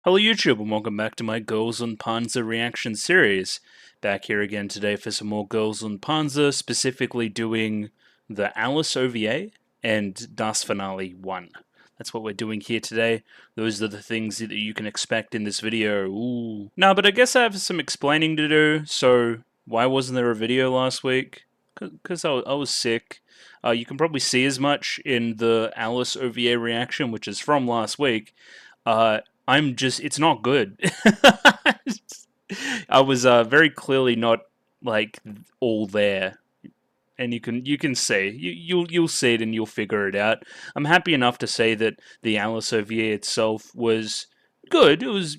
Hello YouTube and welcome back to my Girls on Panzer reaction series. Back here again today for some more Girls on Panzer, specifically doing the Alice OVA and Das Finale 1. That's what we're doing here today. Those are the things that you can expect in this video. Ooh. No, but I guess I have some explaining to do, so why wasn't there a video last week? Because I was sick. You can probably see as much in the Alice OVA reaction, which is from last week. It's not good. I was very clearly not like all there, and you can see you'll see it and you'll figure it out. I'm happy enough to say that the Alice OVA itself was good. It was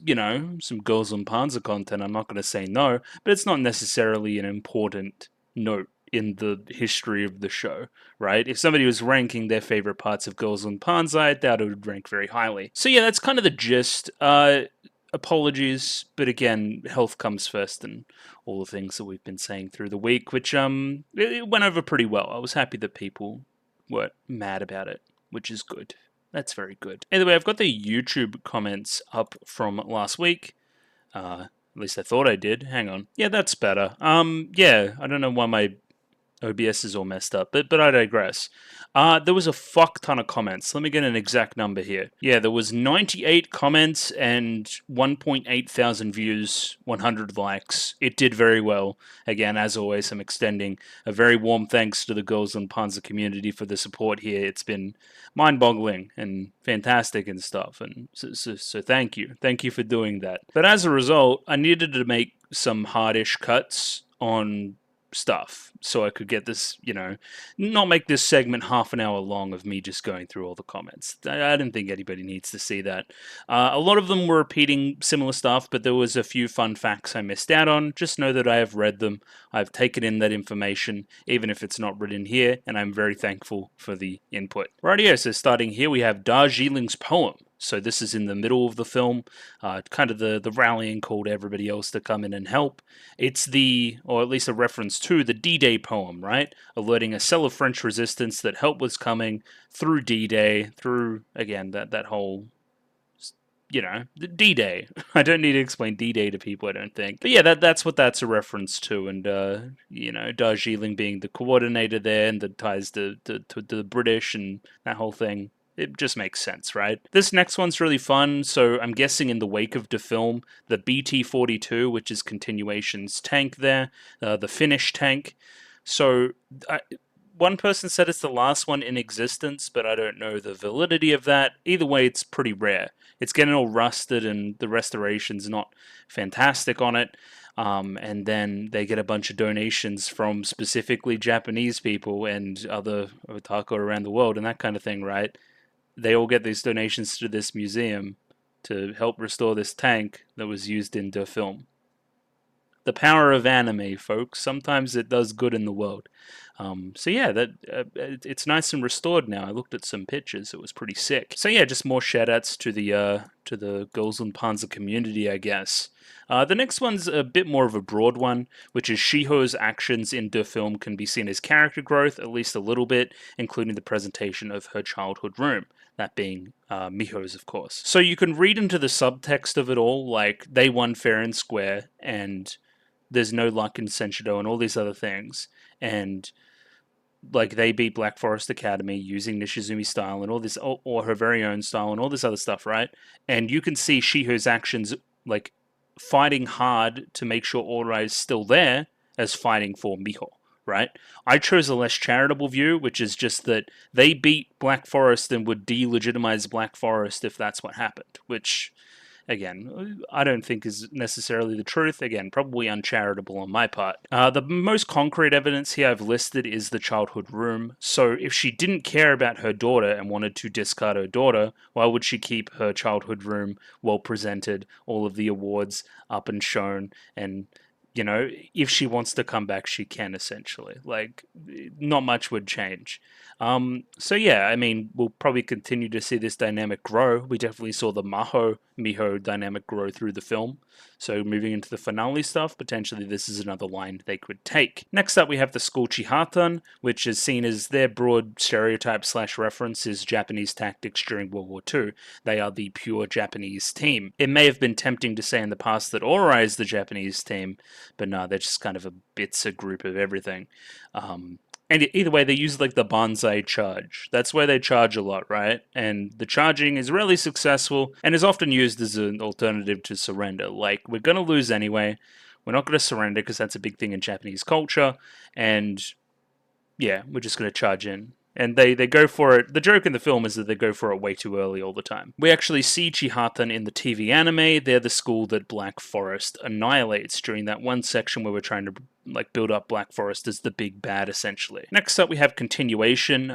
some Girls on Panzer content. I'm not going to say no, but it's not necessarily an important note in the history of the show, right? If somebody was ranking their favorite parts of Girls on Panzer, I doubt it would rank very highly. So yeah, that's kind of the gist. Apologies, but again, health comes first, and all the things that we've been saying through the week, which it went over pretty well. I was happy that people weren't mad about it, which is good. That's very good. Anyway, I've got the YouTube comments up from last week. At least I thought I did. Hang on. Yeah, that's better. Yeah, I don't know why my OBS is all messed up, but I digress. There was a fuck ton of comments. Let me get an exact number here. Yeah, there was 98 comments and 1.8 thousand views, 100 likes. It did very well. Again, as always, I'm extending a very warm thanks to the Girls on Panzer community for the support here. It's been mind-boggling and fantastic and stuff, and so thank you. Thank you for doing that. But as a result, I needed to make some hardish cuts on stuff so I could get this, not make this segment half an hour long of me just going through all the comments. I didn't think anybody needs to see that. A lot of them were repeating similar stuff, but there was a few fun facts I missed out on. Just know that I have read them. I've taken in that information, even if it's not written here, and I'm very thankful for the input. Rightio, so starting here we have Darjeeling's poem. So this is in the middle of the film, kind of the rallying call to everybody else to come in and help. It's or at least a reference to the D-Day poem, right? Alerting a cell of French resistance that help was coming through D-Day, through, again, that whole, the D-Day. I don't need to explain D-Day to people, I don't think. But yeah, that's what that's a reference to, and, Darjeeling being the coordinator there, and the ties to the British, and that whole thing. It just makes sense, right? This next one's really fun, so I'm guessing in the wake of the film, the BT-42, which is Continuation's tank there, the Finnish tank. So, one person said it's the last one in existence, but I don't know the validity of that. Either way, it's pretty rare. It's getting all rusted, and the restoration's not fantastic on it. And then they get a bunch of donations from specifically Japanese people and other otaku around the world and that kind of thing, right? They all get these donations to this museum to help restore this tank that was used in the film. The power of anime, folks. Sometimes it does good in the world. So yeah, it's nice and restored now. I looked at some pictures; it was pretty sick. So yeah, just more shoutouts to the Girls on Panzer community, I guess. The next one's a bit more of a broad one, which is Shiho's actions in the film can be seen as character growth, at least a little bit, including the presentation of her childhood room, that being Miho's, of course. So you can read into the subtext of it all, like they won fair and square, and there's no luck in Senshido and all these other things, and like they beat Black Forest Academy using Nishizumi style and all this, or her very own style and all this other stuff, right? And you can see Shiho's actions like fighting hard to make sure Ora is still there as fighting for Miho, right? I chose a less charitable view, which is just that they beat Black Forest and would delegitimize Black Forest if that's what happened, which, again, I don't think is necessarily the truth. Again, probably uncharitable on my part. The most concrete evidence here I've listed is the childhood room. So if she didn't care about her daughter and wanted to discard her daughter, why would she keep her childhood room well presented, all of the awards up and shown, and you know, if she wants to come back, she can, essentially. Like, not much would change. So yeah, I mean, we'll probably continue to see this dynamic grow. We definitely saw the Maho Miho dynamic grow through the film. So moving into the finale stuff, potentially this is another line they could take. Next up, we have the school Chihatan, which is seen as their broad stereotype slash reference is Japanese tactics during World War II. They are the pure Japanese team. It may have been tempting to say in the past that Ora is the Japanese team, but no, they're just kind of a bits a group of everything. And either way, they use like the bonsai charge. That's where they charge a lot, right? And the charging is rarely successful and is often used as an alternative to surrender. Like, we're going to lose anyway. We're not going to surrender because that's a big thing in Japanese culture. And yeah, we're just going to charge in. And they go for it. The joke in the film is that they go for it way too early all the time. We actually see Chihatan in the TV anime. They're the school that Black Forest annihilates during that one section where we're trying to like build up Black Forest as the big bad, essentially. Next up, we have Continuation.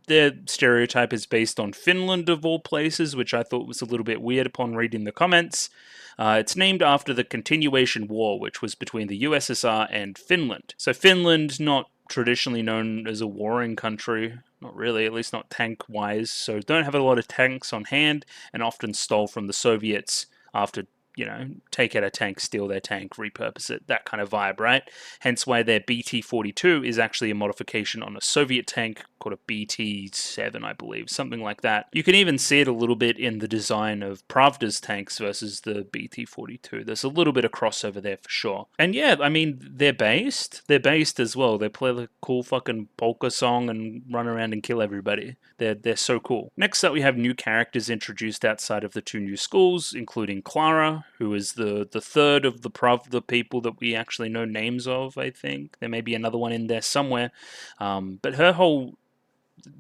Their stereotype is based on Finland, of all places, which I thought was a little bit weird upon reading the comments. It's named after the Continuation War, which was between the USSR and Finland. So Finland, not traditionally known as a warring country, not really, at least not tank-wise, so don't have a lot of tanks on hand, and often stole from the Soviets after, you know, take out a tank, steal their tank, repurpose it, that kind of vibe, right? Hence why their BT-42 is actually a modification on a Soviet tank called a BT-7, I believe, something like that. You can even see it a little bit in the design of Pravda's tanks versus the BT-42. There's a little bit of crossover there for sure. And yeah, I mean, they're based as well. They play the cool fucking polka song and run around and kill everybody. They're so cool. Next up, we have new characters introduced outside of the two new schools, including Clara, who is the third of the Pravda people that we actually know names of, I think. There may be another one in there somewhere. But her whole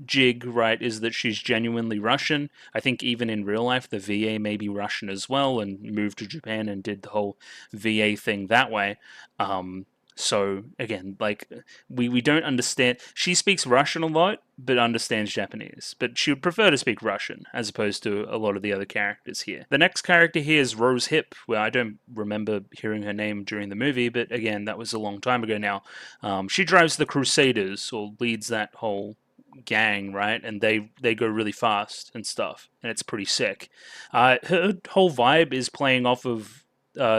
jig, right, is that she's genuinely Russian. I think even in real life, the VA may be Russian as well and moved to Japan and did the whole VA thing that way. So again, like we don't understand. She speaks Russian a lot, but understands Japanese. But she would prefer to speak Russian as opposed to a lot of the other characters here. The next character here is Rose Hip, where I don't remember hearing her name during the movie, but again, that was a long time ago now. She drives the Crusaders or leads that whole gang, right? And they go really fast and stuff, and it's pretty sick. Her whole vibe is playing off of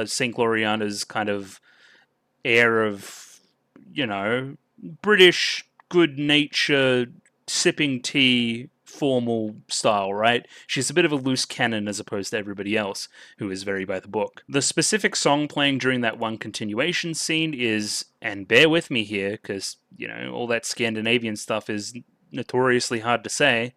Saint Gloriana's kind of air of, you know, British good nature, sipping tea, formal style, right? She's a bit of a loose cannon as opposed to everybody else who is very by the book. The specific song playing during that one continuation scene is, and bear with me here, because, you know, all that Scandinavian stuff is notoriously hard to say,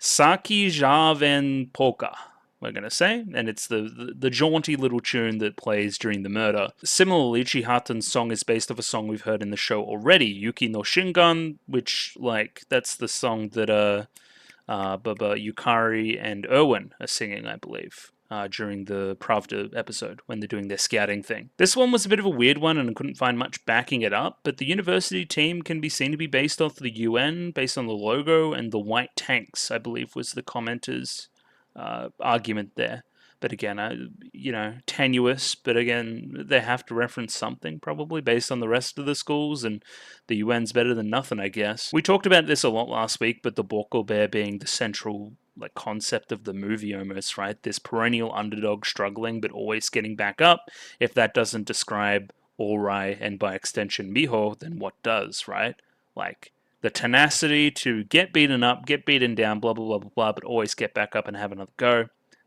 Saki Javen Polka, we're going to say, and it's the jaunty little tune that plays during the murder. Similarly, Chihatan's song is based off a song we've heard in the show already, Yuki no Shingan, which, like, that's the song that Yukari and Erwin are singing, I believe. During the Pravda episode when they're doing their scouting thing. This one was a bit of a weird one and I couldn't find much backing it up, but the university team can be seen to be based off the UN, based on the logo, and the white tanks, I believe was the commenter's argument there. But again, you know, tenuous, but again, they have to reference something probably based on the rest of the schools, and the UN's better than nothing, I guess. We talked about this a lot last week, but the Borko Bear being the central like concept of the movie almost, right? This perennial underdog struggling but always getting back up. If that doesn't describe Orai and by extension Miho, then what does, right? Like the tenacity to get beaten up, get beaten down, blah, blah, blah, blah, blah, but always get back up and have another go.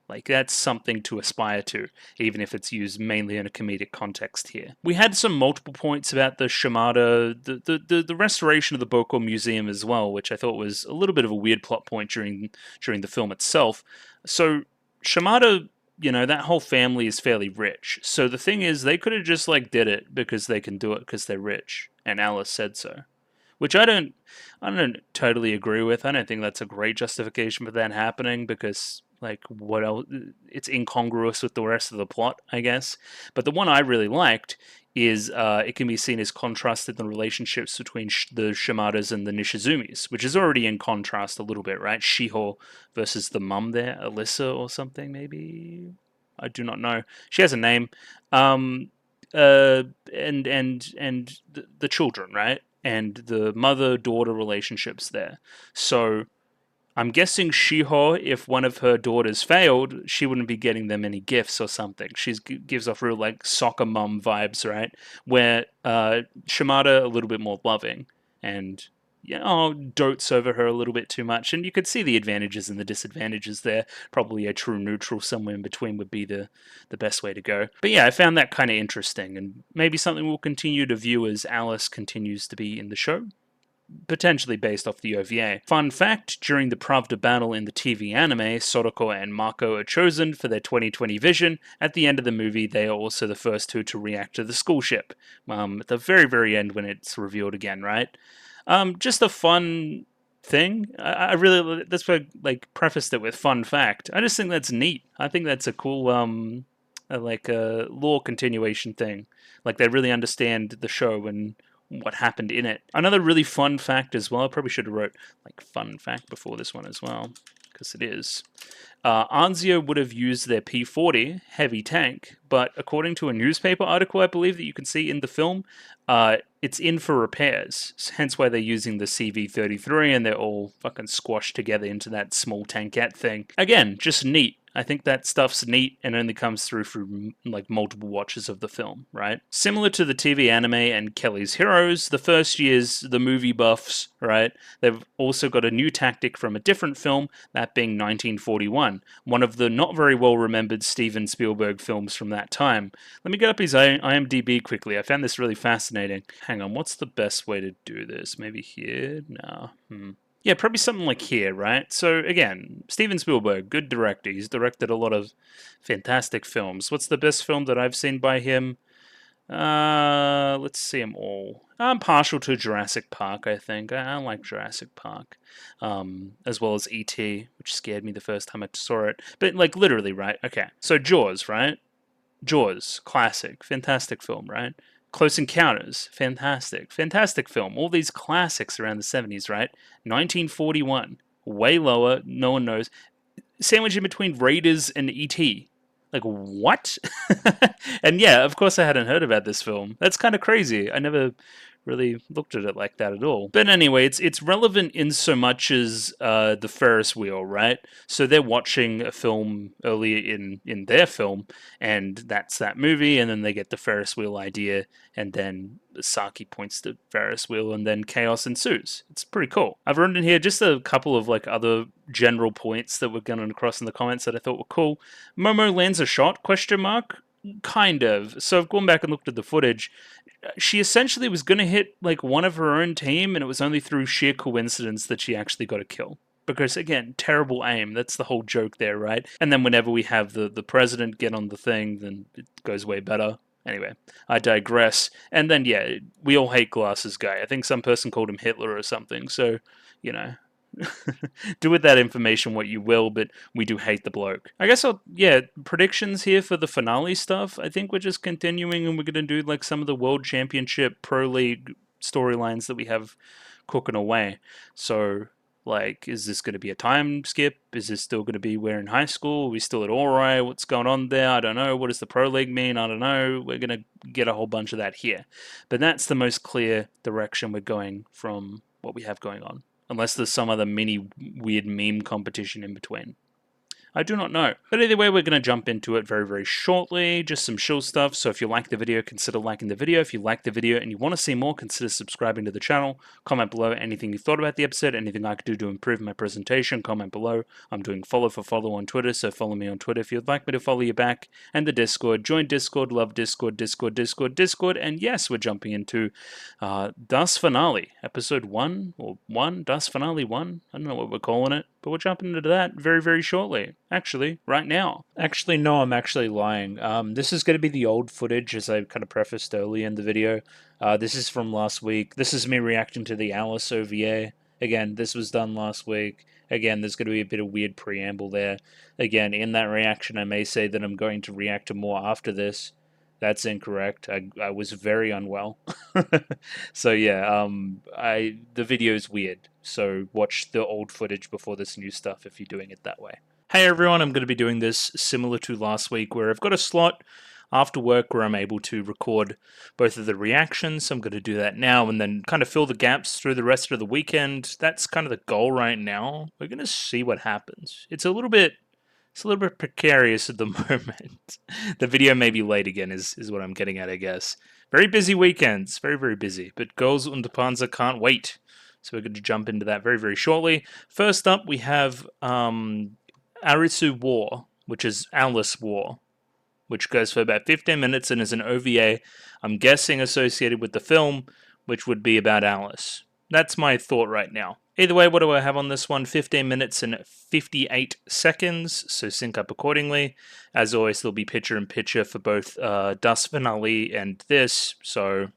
Like, that's something to aspire to, even if it's used mainly in a comedic context here. We had some multiple points about the Shimada, the restoration of the Boko Museum as well, which I thought was a little bit of a weird plot point during the film itself. So, Shimada, you know, that whole family is fairly rich. So the thing is, they could have just, like, did it because they can do it because they're rich, and Alice said so. Which I don't totally agree with. I don't think that's a great justification for that happening because, like, what else? It's incongruous with the rest of the plot, I guess. But the one I really liked is it can be seen as contrasted in the relationships between the Shimadas and the Nishizumis, which is already in contrast a little bit, right? Shiho versus the mum there, Alyssa or something, maybe? I do not know. She has a name. and the children, right? And the mother-daughter relationships there. So I'm guessing Shiho, if one of her daughters failed, she wouldn't be getting them any gifts or something. She gives off real like soccer mum vibes, right? Where Shimada a little bit more loving and dotes over her a little bit too much. And you could see the advantages and the disadvantages there. Probably a true neutral somewhere in between would be the best way to go. But yeah, I found that kind of interesting, and maybe something we'll continue to view as Alice continues to be in the show, potentially based off the OVA. Fun fact, during the Pravda battle in the TV anime, Soroko and Mako are chosen for their 2020 vision. At the end of the movie, they are also the first two to react to the school ship. At the very, very end when it's revealed again, right? Just a fun thing. I really, that's why I like prefaced it with fun fact. I just think that's neat. I think that's a cool lore continuation thing. Like they really understand the show and what happened in it. Another really fun fact as well, I probably should have wrote like fun fact before this one as well, because it is. Anzio would have used their P-40 heavy tank, but according to a newspaper article I believe that you can see in the film, it's in for repairs, hence why they're using the CV-33 and they're all fucking squashed together into that small tankette thing. Again, just neat. I think that stuff's neat and only comes through like multiple watches of the film, right? Similar to the TV anime and Kelly's Heroes, the first year's the movie buffs, right? They've also got a new tactic from a different film, that being 1941, one of the not very well remembered Steven Spielberg films from that time. Let me get up his IMDb quickly. I found this really fascinating. Hang on, what's the best way to do this? Maybe here? No. Yeah, probably something like here, right? So again, Steven Spielberg, good director. He's directed a lot of fantastic films. What's the best film that I've seen by him? Let's see them all. I'm partial to Jurassic Park, I think. I like Jurassic Park. As well as E.T., which scared me the first time I saw it. But like literally, right? Okay. So Jaws, right? Jaws, classic, fantastic film, right? Close Encounters, fantastic film. All these classics around the 70s, right? 1941, way lower, no one knows. Sandwich in between Raiders and E.T. Like, what? And yeah, of course I hadn't heard about this film. That's kind of crazy. I never really looked at it like that at all. But anyway, it's relevant in so much as the Ferris wheel, right? So they're watching a film earlier in their film, and that's that movie, and then they get the Ferris wheel idea, and then Saki points to Ferris wheel, and then chaos ensues. It's pretty cool. I've written in here just a couple of like other general points that were going across in the comments that I thought were cool. Momo lands a shot? Question mark. Kind of. So I've gone back and looked at the footage. She essentially was going to hit like one of her own team, and it was only through sheer coincidence that she actually got a kill. Because again, terrible aim. That's the whole joke there, right? And then whenever we have the president get on the thing, then it goes way better. Anyway, I digress. And then yeah, we all hate Glasses Guy. I think some person called him Hitler or something. So, you know, do with that information what you will, but we do hate the bloke. I guess predictions here for the finale stuff. I think we're just continuing and we're going to do like some of the World Championship Pro League storylines that we have cooking away. So, like, is this going to be a time skip? Is this still going to be we're in high school? Are we still at Ori? What's going on there? I don't know. What does the Pro League mean? I don't know. We're going to get a whole bunch of that here. But that's the most clear direction we're going from what we have going on. Unless there's some other mini weird meme competition in between. I do not know. But either way, we're going to jump into it very, very shortly. Just some chill stuff. So if you like the video, consider liking the video. If you like the video and you want to see more, consider subscribing to the channel. Comment below anything you thought about the episode, anything I could do to improve my presentation. Comment below. I'm doing follow for follow on Twitter, so follow me on Twitter if you'd like me to follow you back. And the Discord. Join Discord, love Discord, Discord. And yes, we're jumping into Das Finale, episode 1, or 1, Das Finale 1. I don't know what we're calling it, but we're jumping into that very, very shortly. Actually, right now. Actually, no, I'm actually lying. This is going to be the old footage, as I kind of prefaced earlier in the video. This is from last week. This is me reacting to the Alice OVA. Again, this was done last week. Again, there's going to be a bit of weird preamble there. Again, in that reaction, I may say that I'm going to react to more after this. That's incorrect. I was very unwell. So yeah, the video is weird. So watch the old footage before this new stuff if you're doing it that way. Hey everyone, I'm going to be doing this similar to last week where I've got a slot. after work where I'm able to record both of the reactions. So I'm going to do that now and then kind of fill the gaps through the rest of the weekend. That's kind of the goal right now. We're going to see what happens. It's a little bit precarious at the moment. The video may be late again, is what I'm getting at, I guess. Very busy weekends, very, very busy. But Girls und Panzer can't wait. So we're going to jump into that very, very shortly. First up, we have Arisu War, which is Alice War, which goes for about 15 minutes and is an OVA, I'm guessing associated with the film, which would be about Alice. That's my thought right now. Either way, what do I have on this one? 15 minutes and 58 seconds, so sync up accordingly. As always, there'll be picture-in-picture for both Das Finale and this, so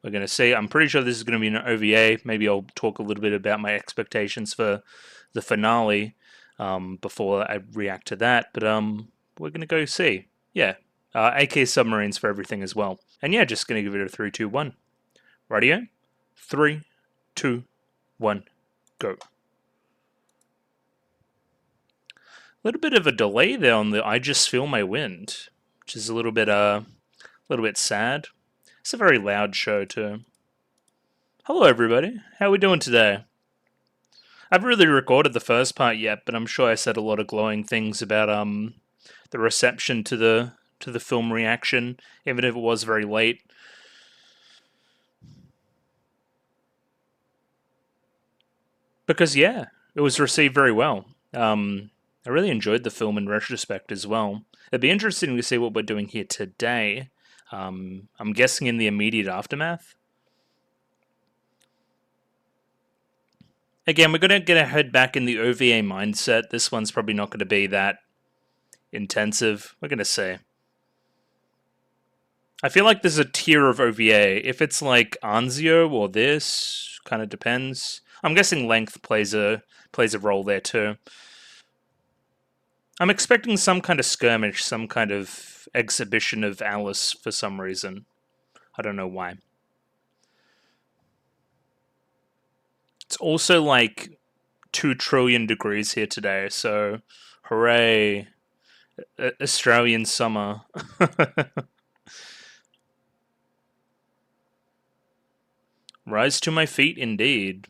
we're going to see. I'm pretty sure this is going to be an OVA. Maybe I'll talk a little bit about my expectations for the finale before I react to that, but we're going to go see. Yeah, AK submarines for everything as well. And yeah, just going to give it a 3, 2, 1. Radio? 3, 2, 1, go. A little bit of a delay there on the I Just Feel My Wind, which is a little bit sad. It's a very loud show too. Hello everybody, how are we doing today? I haven't really recorded the first part yet, but I'm sure I said a lot of glowing things about the reception to the film reaction, even if it was very late. Because yeah, it was received very well. I really enjoyed the film in retrospect as well. It'd be interesting to see what we're doing here today. I'm guessing in the immediate aftermath. Again, we're going to get our head back in the OVA mindset. This one's probably not going to be that intensive. We're going to see. I feel like there's a tier of OVA. If it's like Anzio or this, kind of depends. I'm guessing length plays a role there too. I'm expecting some kind of skirmish, some kind of exhibition of Alice for some reason. I don't know why. It's also like 2 trillion degrees here today, so hooray. Australian summer. Rise to my feet indeed.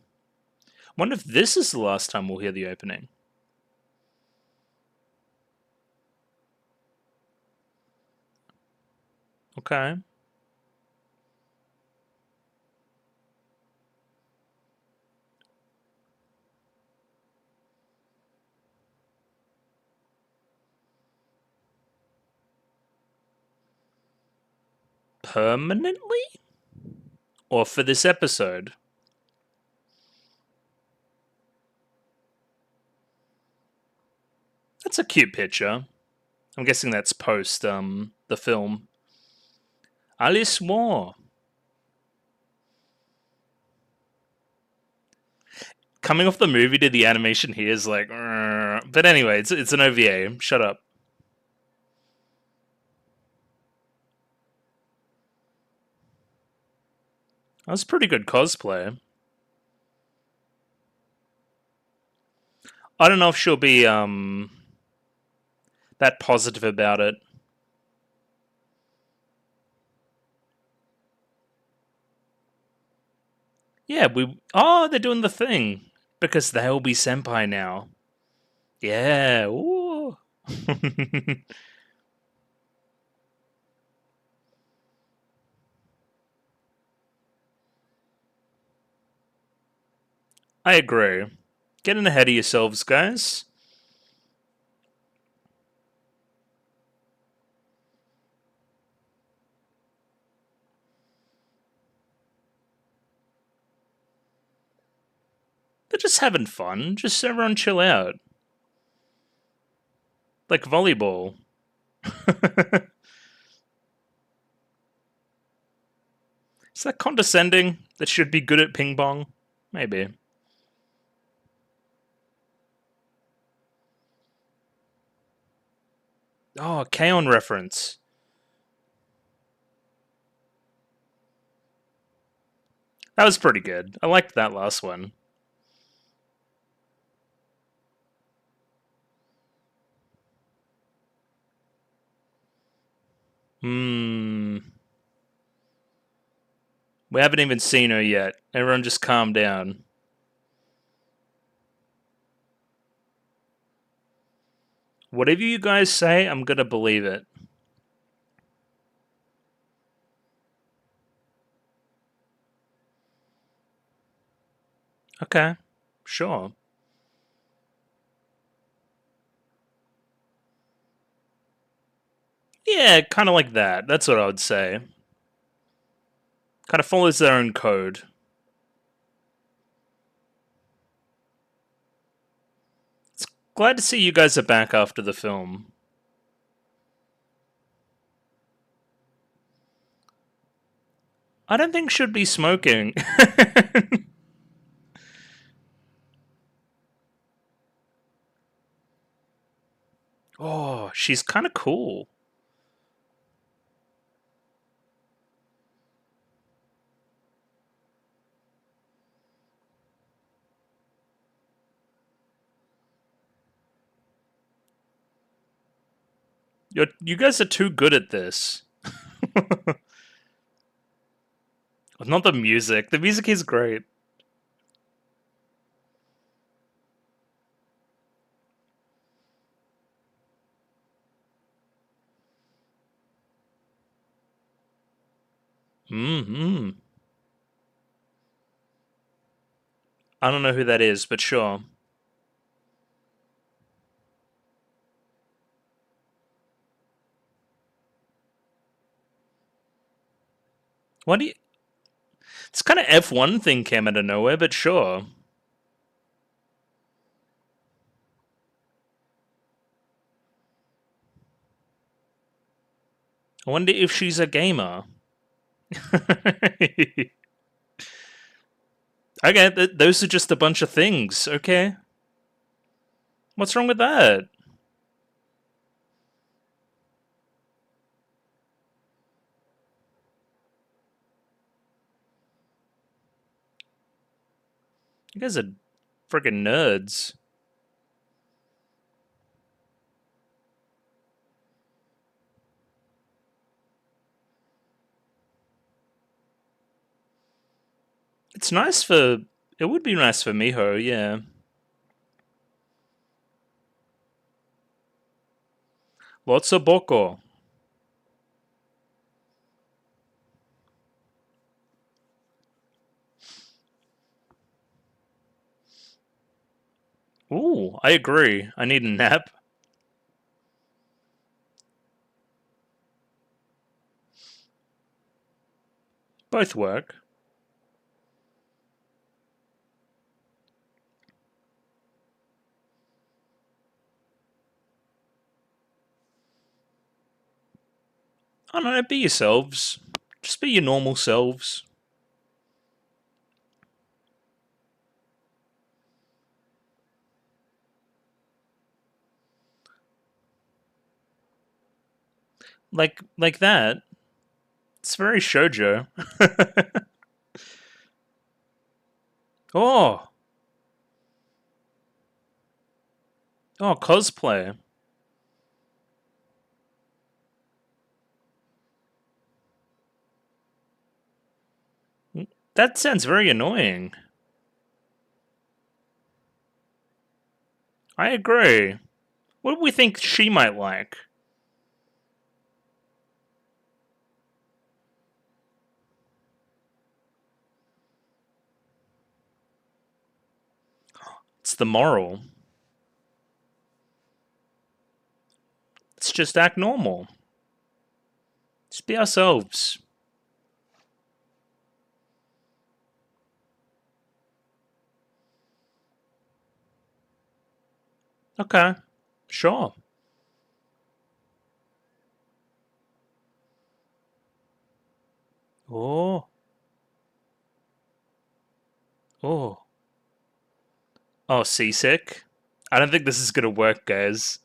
Wonder if this is the last time we'll hear the opening. Okay. Permanently? Or for this episode? That's a cute picture. I'm guessing that's post the film. Arisu War. Coming off the movie to the animation here is like, but anyway, it's an OVA. Shut up. That was pretty good cosplay. I don't know if she'll be that positive about it. Yeah, they're doing the thing. Because they'll be senpai now. Yeah, ooh. I agree. Getting ahead of yourselves, guys. They're just having fun. Just everyone chill out. Like volleyball. Is that condescending? That should be good at ping pong? Maybe. Oh, K-On! Reference. That was pretty good. I liked that last one. Hmm. We haven't even seen her yet. Everyone just calm down. Whatever you guys say, I'm gonna believe it. Okay. Sure. Yeah, kind of like that. That's what I would say. Kind of follows their own code. Glad to see you guys are back after the film. I don't think should be smoking. Oh, she's kind of cool. You guys are too good at this. Not the music. The music is great. Mm-hmm. I don't know who that is, but sure. What do you? It's kind of F1 thing came out of nowhere, but sure. I wonder if she's a gamer. Okay, those are just a bunch of things. Okay, what's wrong with that? You guys are freaking nerds. It's nice for. It would be nice for Miho, yeah. Lots of boko. Ooh, I agree. I need a nap. Both work. I don't know, be yourselves. Just be your normal selves. Like that. It's very shoujo. Oh, oh, cosplay. That sounds very annoying. I agree. What do we think she might like? It's the moral. Let's just act normal. Just be ourselves. Okay, sure. Oh, oh, oh, seasick? I don't think this is gonna work, guys.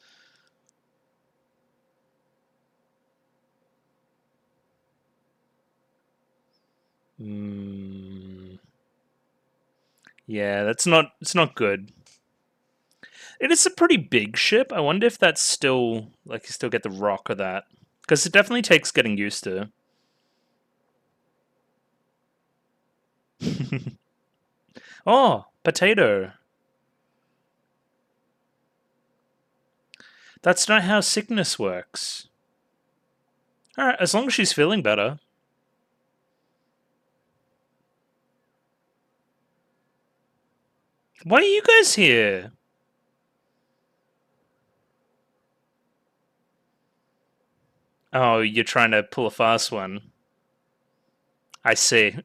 Hmm. Yeah, that's not. It's not good. It is a pretty big ship. I wonder if that's still like you still get the rock of that. Because it definitely takes getting used to. Oh, potato. That's not how sickness works. Alright, as long as she's feeling better. Why are you guys here? Oh, you're trying to pull a fast one. I see.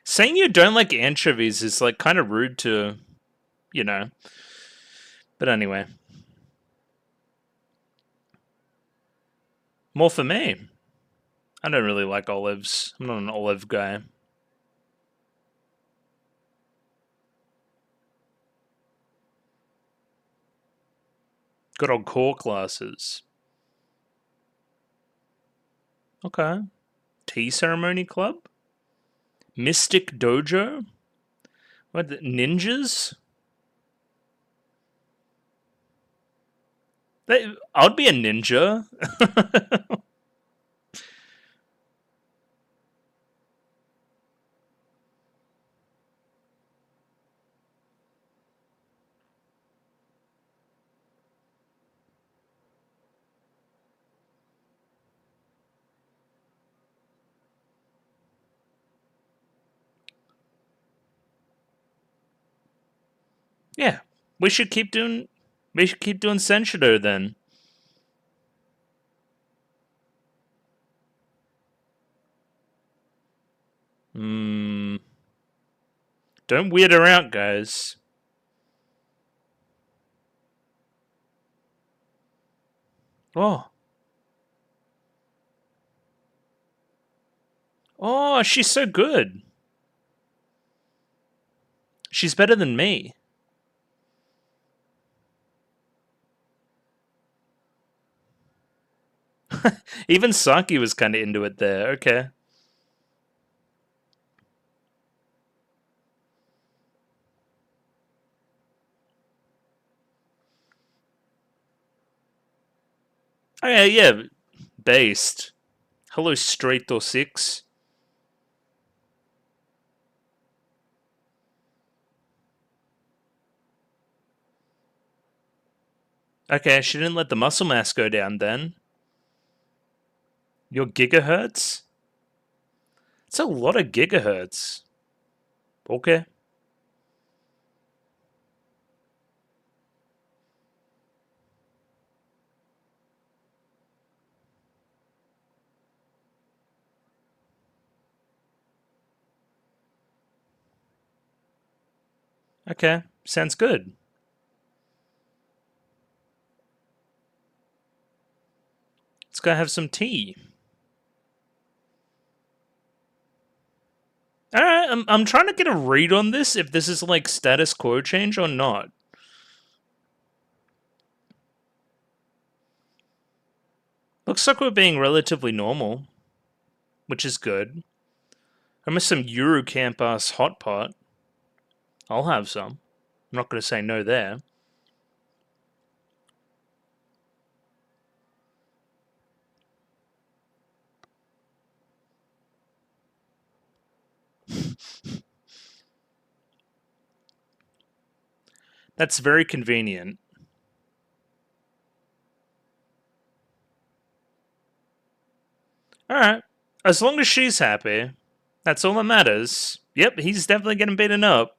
Saying you don't like anchovies is like kind of rude to, you know. But anyway. More for me. I don't really like olives. I'm not an olive guy. Good old core classes. Okay. Tea ceremony club? Mystic dojo? What, ninjas? I'd be a ninja. Yeah. We should keep doing Senshido then. Hmm. Don't weird her out, guys. Oh. Oh, she's so good. She's better than me. Even Saki was kind of into it there. Okay. Oh, yeah, yeah. Based. Hello, Straight or Six. Okay, she didn't let the muscle mass go down then. Your gigahertz? It's a lot of gigahertz. Okay. Okay. Sounds good. Let's go have some tea. Alright, I'm trying to get a read on this, if this is like status quo change or not. Looks like we're being relatively normal, which is good. I miss some Eurocamp ass hot pot. I'll have some. I'm not going to say no there. That's very convenient. Alright. As long as she's happy, that's all that matters. Yep, he's definitely getting beaten up.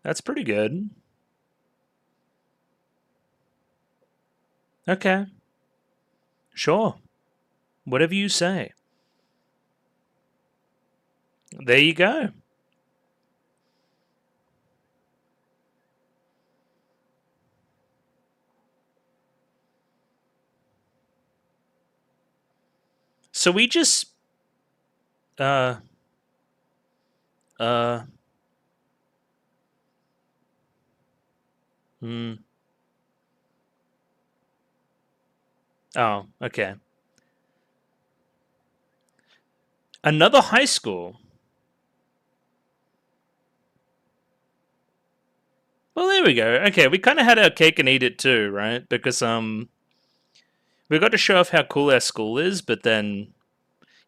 That's pretty good. Okay. Sure. Whatever you say. There you go. So we just uh uh hmm. Oh, okay. Another high school. Well, there we go. Okay, we kind of had our cake and eat it too, right? Because we got to show off how cool our school is, but then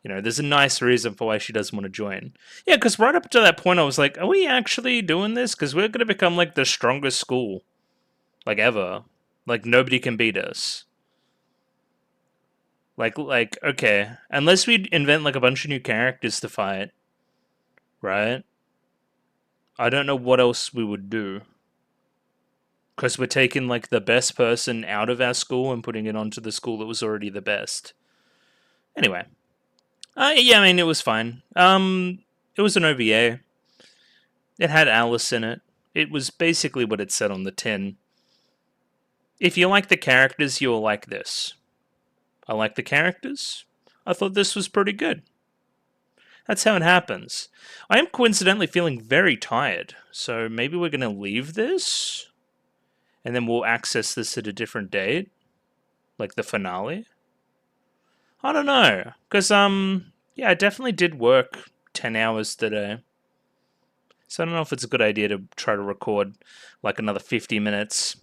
there's a nice reason for why she doesn't want to join. Yeah, because right up to that point, I was like, are we actually doing this? Because we're going to become like the strongest school, like ever. Like nobody can beat us. Like okay, unless we invent like a bunch of new characters to fight, right? I don't know what else we would do. Because we're taking like the best person out of our school and putting it onto the school that was already the best. Anyway, yeah, I mean it was fine. It was an OVA. It had Alice in it. It was basically what it said on the tin. If you like the characters, you'll like this. I like the characters. I thought this was pretty good. That's how it happens. I am coincidentally feeling very tired, so maybe we're going to leave this and then we'll access this at a different date, like the finale. I don't know, because yeah, I definitely did work 10 hours today. So I don't know if it's a good idea to try to record like another 50 minutes.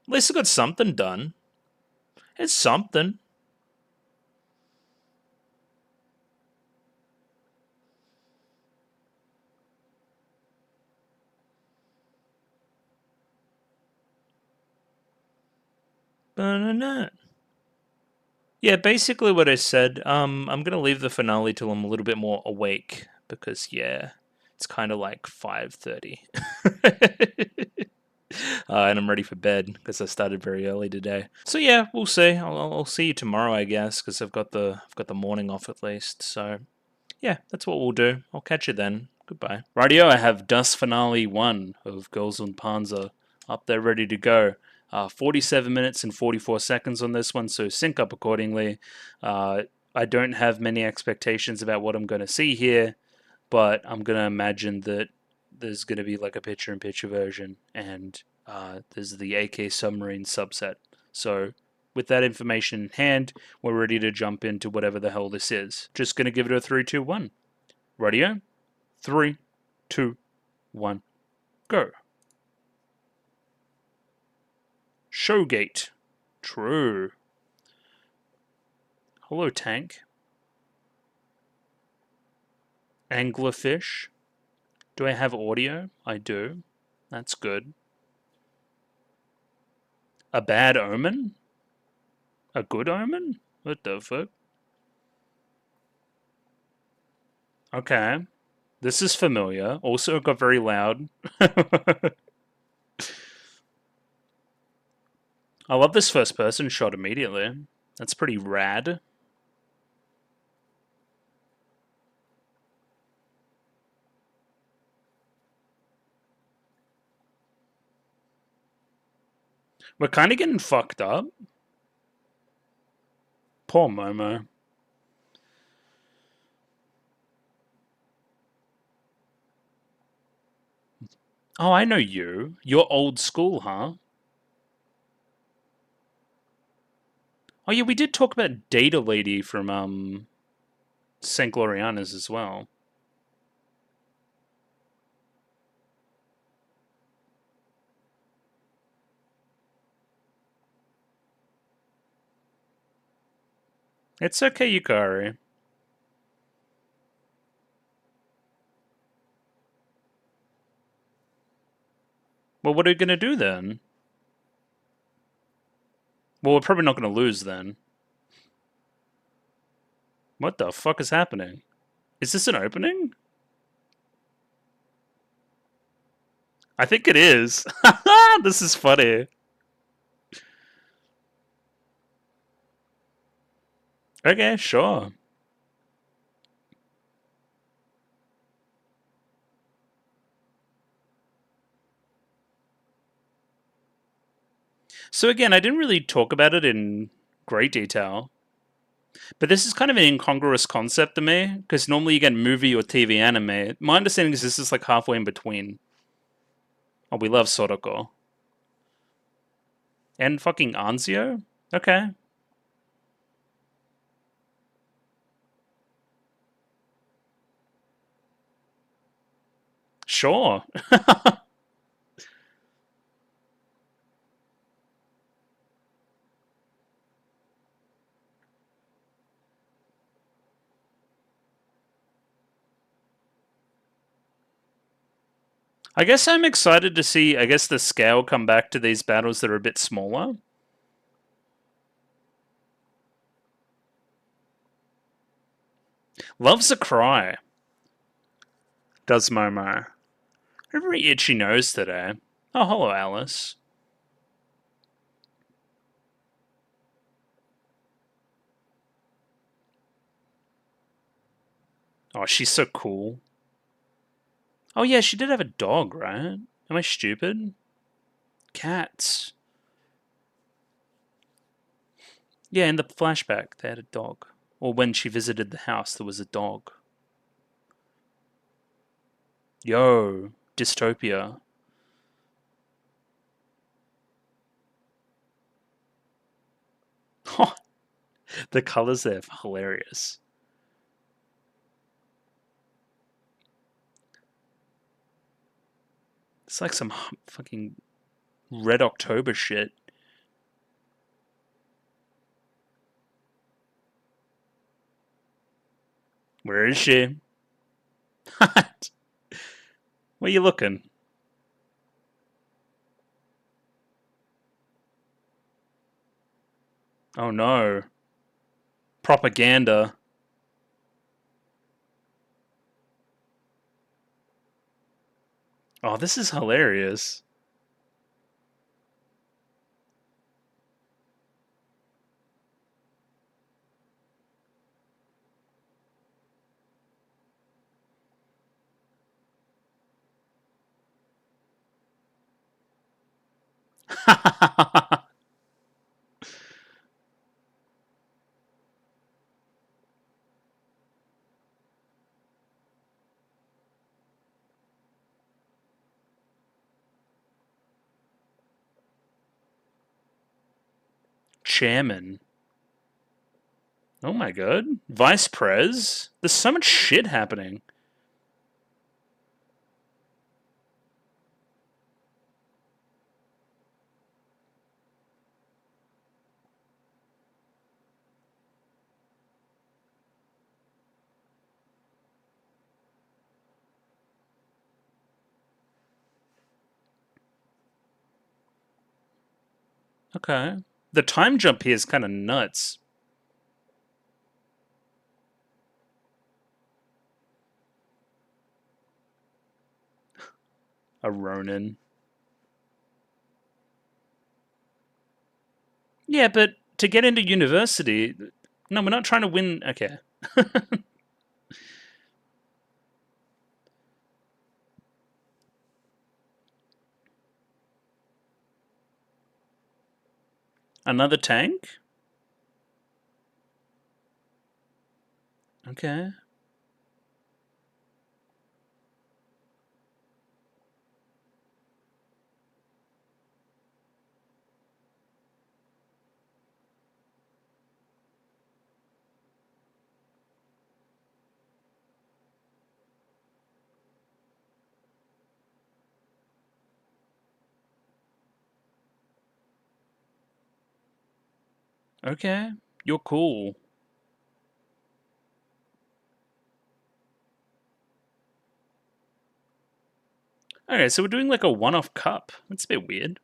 At least I got something done. It's something. Ba-na-na. Yeah, basically what I said. I'm gonna leave the finale till I'm a little bit more awake because yeah, it's kind of like 5:30, and I'm ready for bed because I started very early today. So yeah, we'll see. I'll see you tomorrow, I guess, because I've got the morning off at least. So yeah, that's what we'll do. I'll catch you then. Goodbye. Rightio, I have Dust Finale 1 of Girls on Panzer up there ready to go. 47 minutes and 44 seconds on this one, so sync up accordingly. I don't have many expectations about what I'm going to see here, but I'm going to imagine that there's going to be like a picture-in-picture version, and there's the AK submarine subset. So with that information in hand, we're ready to jump into whatever the hell this is. Just going to give it a 3, 2, 1. Radio? 3, 2, 1, go. Showgate. True. Hello, tank. Anglerfish. Do I have audio? I do. That's good. A bad omen? A good omen? What the fuck? Okay. This is familiar. Also, it got very loud. I love this first person shot immediately. That's pretty rad. We're kind of getting fucked up. Poor Momo. Oh, I know you. You're old school, huh? Oh yeah, we did talk about Data Lady from St. Gloriana's as well. It's okay, Yukari. Well, what are we gonna do then? Well, we're probably not gonna lose then. What the fuck is happening? Is this an opening? I think it is. This is funny. Okay, sure. So again, I didn't really talk about it in great detail, but this is kind of an incongruous concept to me because normally you get movie or TV anime. My understanding is this is like halfway in between. Oh, we love Soroko and fucking Anzio. Okay, sure. I guess I'm excited to see. I guess the scale come back to these battles that are a bit smaller. Loves a cry. Does Momo? A very itchy nose today. Oh, hello, Alice. Oh, she's so cool. Oh yeah, she did have a dog, right? Am I stupid? Cats. Yeah, in the flashback, they had a dog. Or when she visited the house, there was a dog. Yo, dystopia. The colors there are hilarious. It's like some fucking Red October shit. Where is she? Where you looking? Oh no. Propaganda. Oh, this is hilarious. Chairman. Oh my god. Vice Prez? There's so much shit happening. Okay. The time jump here is kind of nuts. A Ronin. Yeah, but to get into university, no, we're not trying to win. Okay. Another tank? Okay. Okay. You're cool. Okay, so we're doing like a one off cup. That's a bit weird.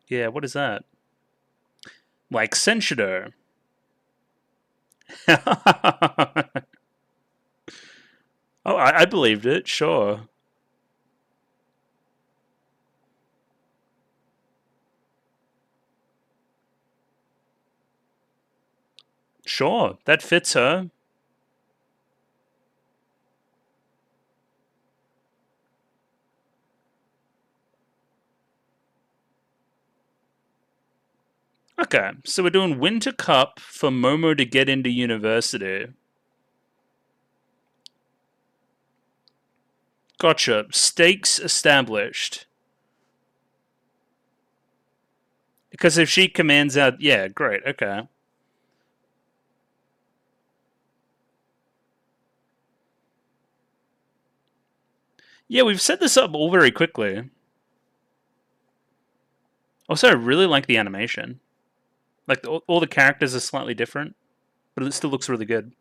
Yeah, what is that? Like Senshido. Oh, I believed it, sure. Sure, that fits her. Okay, so we're doing Winter Cup for Momo to get into university. Gotcha. Stakes established. Because if she commands out, yeah, great, okay. Yeah, we've set this up all very quickly. Also, I really like the animation. Like, all the characters are slightly different, but it still looks really good.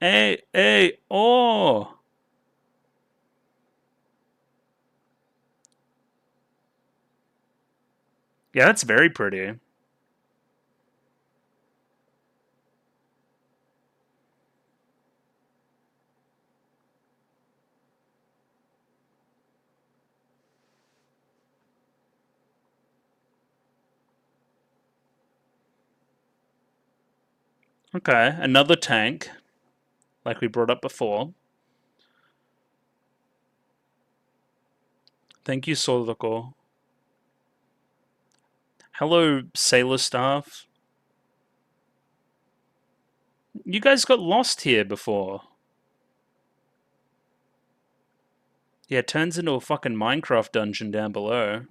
Hey, oh! Yeah, that's very pretty. Okay, another tank, like we brought up before. Thank you, Soloko. Hello, Sailor Staff. You guys got lost here before. Yeah, it turns into a fucking Minecraft dungeon down below.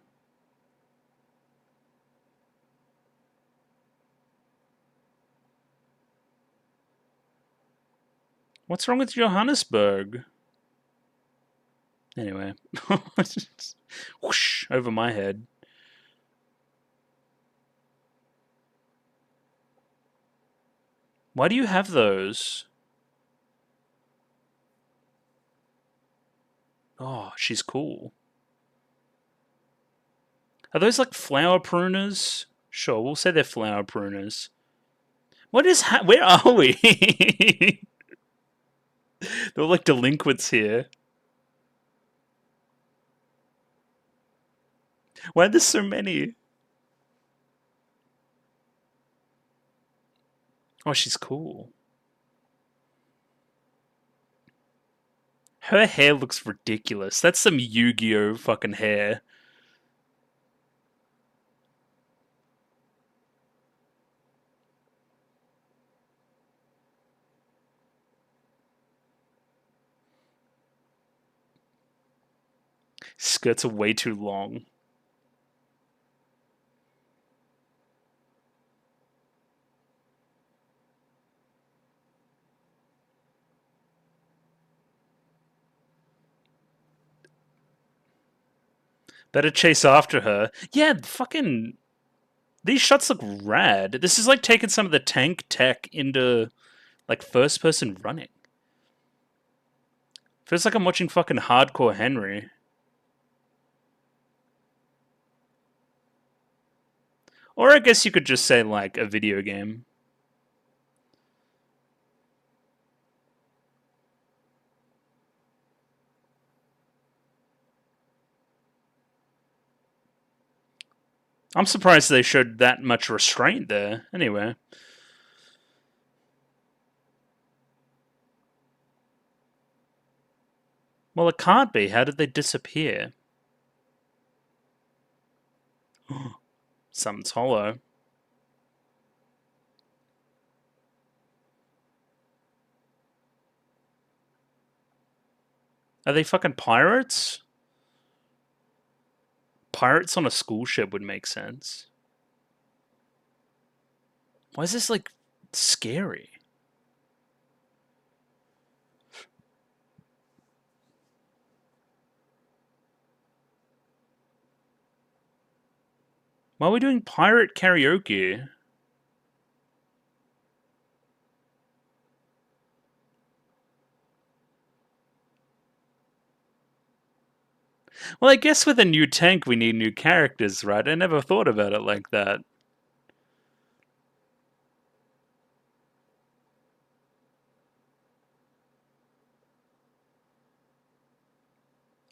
What's wrong with Johannesburg? Anyway. Whoosh, over my head. Why do you have those? Oh, she's cool. Are those like flower pruners? Sure, we'll say they're flower pruners. What is where are we? They're like delinquents here. Why are there so many? Oh, she's cool. Her hair looks ridiculous. That's some Yu-Gi-Oh fucking hair. Skirts are way too long. Better chase after her. Yeah, fucking. These shots look rad. This is like taking some of the tank tech into like first person running. Feels like I'm watching fucking Hardcore Henry. Or I guess you could just say like a video game. I'm surprised they showed that much restraint there. Anyway. Well, it can't be. How did they disappear? Something's hollow. Are they fucking pirates? Pirates on a school ship would make sense. Why is this like scary? Why are we doing pirate karaoke? Well, I guess with a new tank we need new characters, right? I never thought about it like that.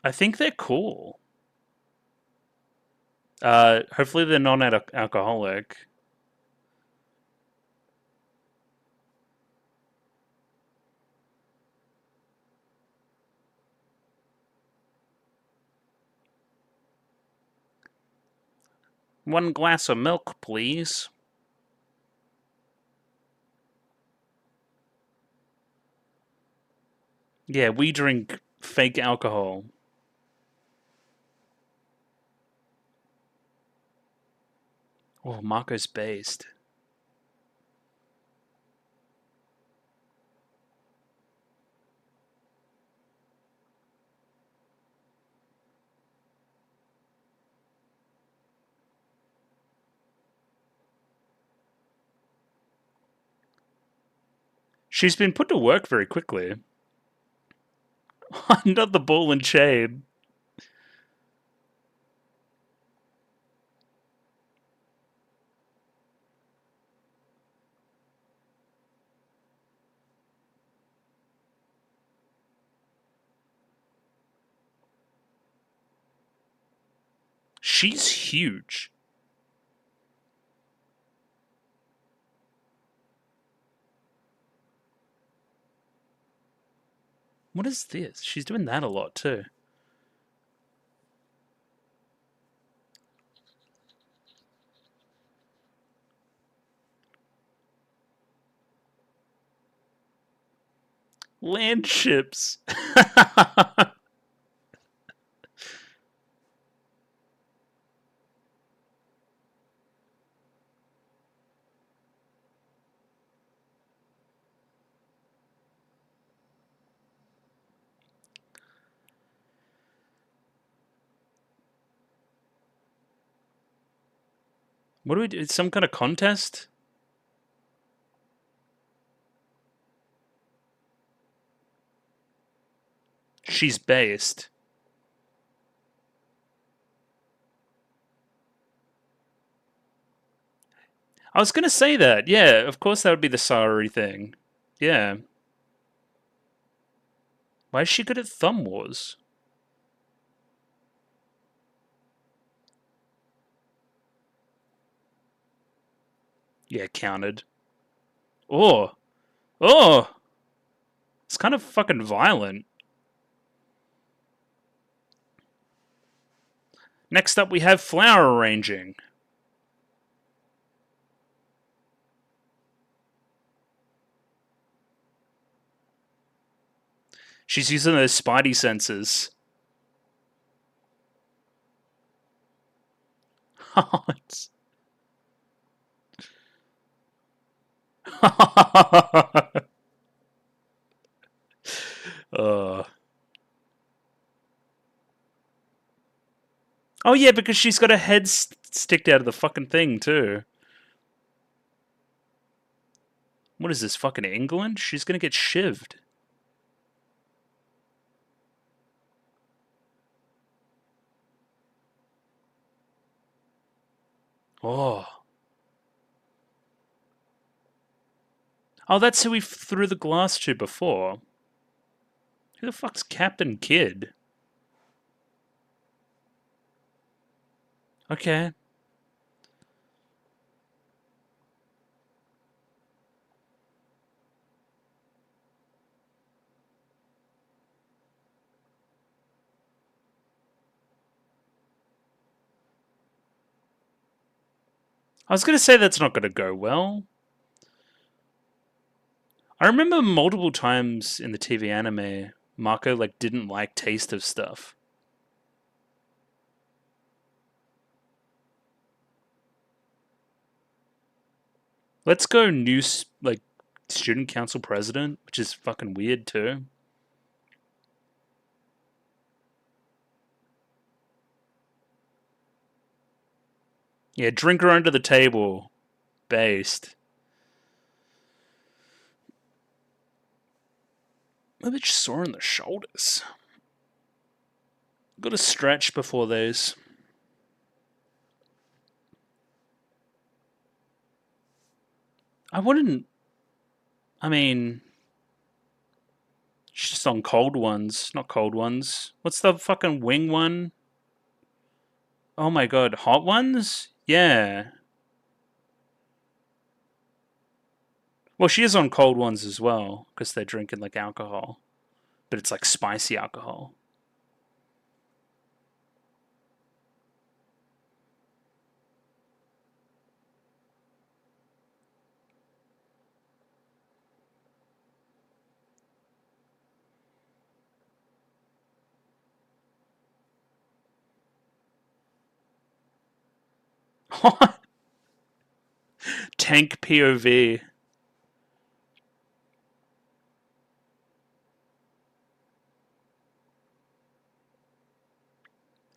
I think they're cool. Hopefully they're non-alcoholic. One glass of milk, please. Yeah, we drink fake alcohol. Oh, Marco's based. She's been put to work very quickly. Not the ball and chain. She's huge. What is this? She's doing that a lot too. Land ships. What do we do? Some kind of contest? She's based. I was gonna say that. Yeah, of course that would be the Sari thing. Yeah. Why is she good at Thumb Wars? Yeah, counted. Oh. Oh! It's kind of fucking violent. Next up, we have flower arranging. She's using those spidey senses. uh. Oh yeah, because she's got her head sticked out of the fucking thing too. What is this, fucking England? She's gonna get shivved. Oh. Oh, that's who we threw the glass to before. Who the fuck's Captain Kidd? Okay. I was gonna say that's not gonna go well. I remember multiple times in the TV anime, Marco like didn't like taste of stuff. Let's go new like student council president, which is fucking weird too. Yeah, drinker under the table, based. A bit sore in the shoulders. Got to stretch before those. I wouldn't. I mean, She's just on cold ones, not cold ones. What's the fucking wing one? Oh my god, hot ones? Yeah. Well, she is on cold ones as well, because they're drinking like alcohol. But it's like spicy alcohol. Tank POV.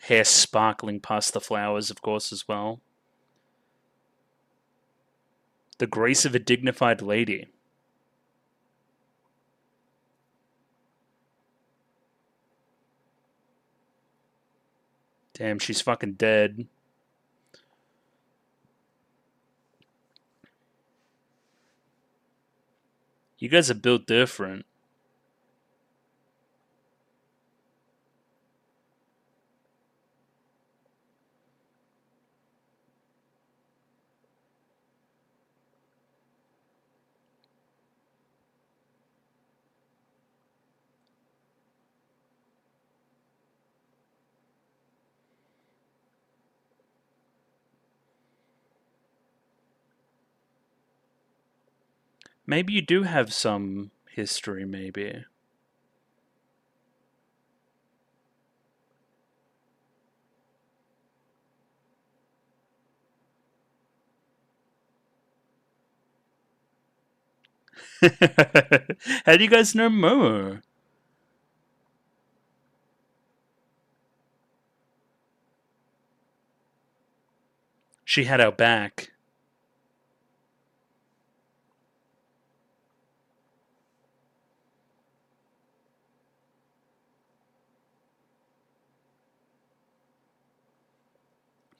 Hair sparkling past the flowers, of course, as well. The grace of a dignified lady. Damn, she's fucking dead. You guys are built different. Maybe you do have some history, maybe. How do you guys know Momo? She had our back.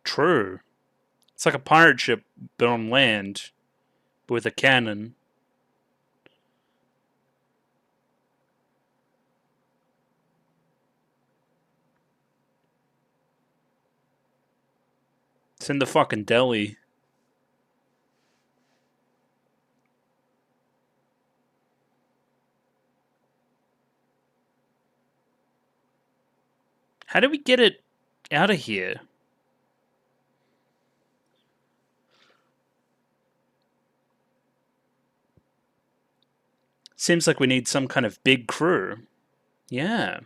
True. It's like a pirate ship, but on land, but with a cannon. It's in the fucking deli. How do we get it out of here? Seems like we need some kind of big crew. Yeah,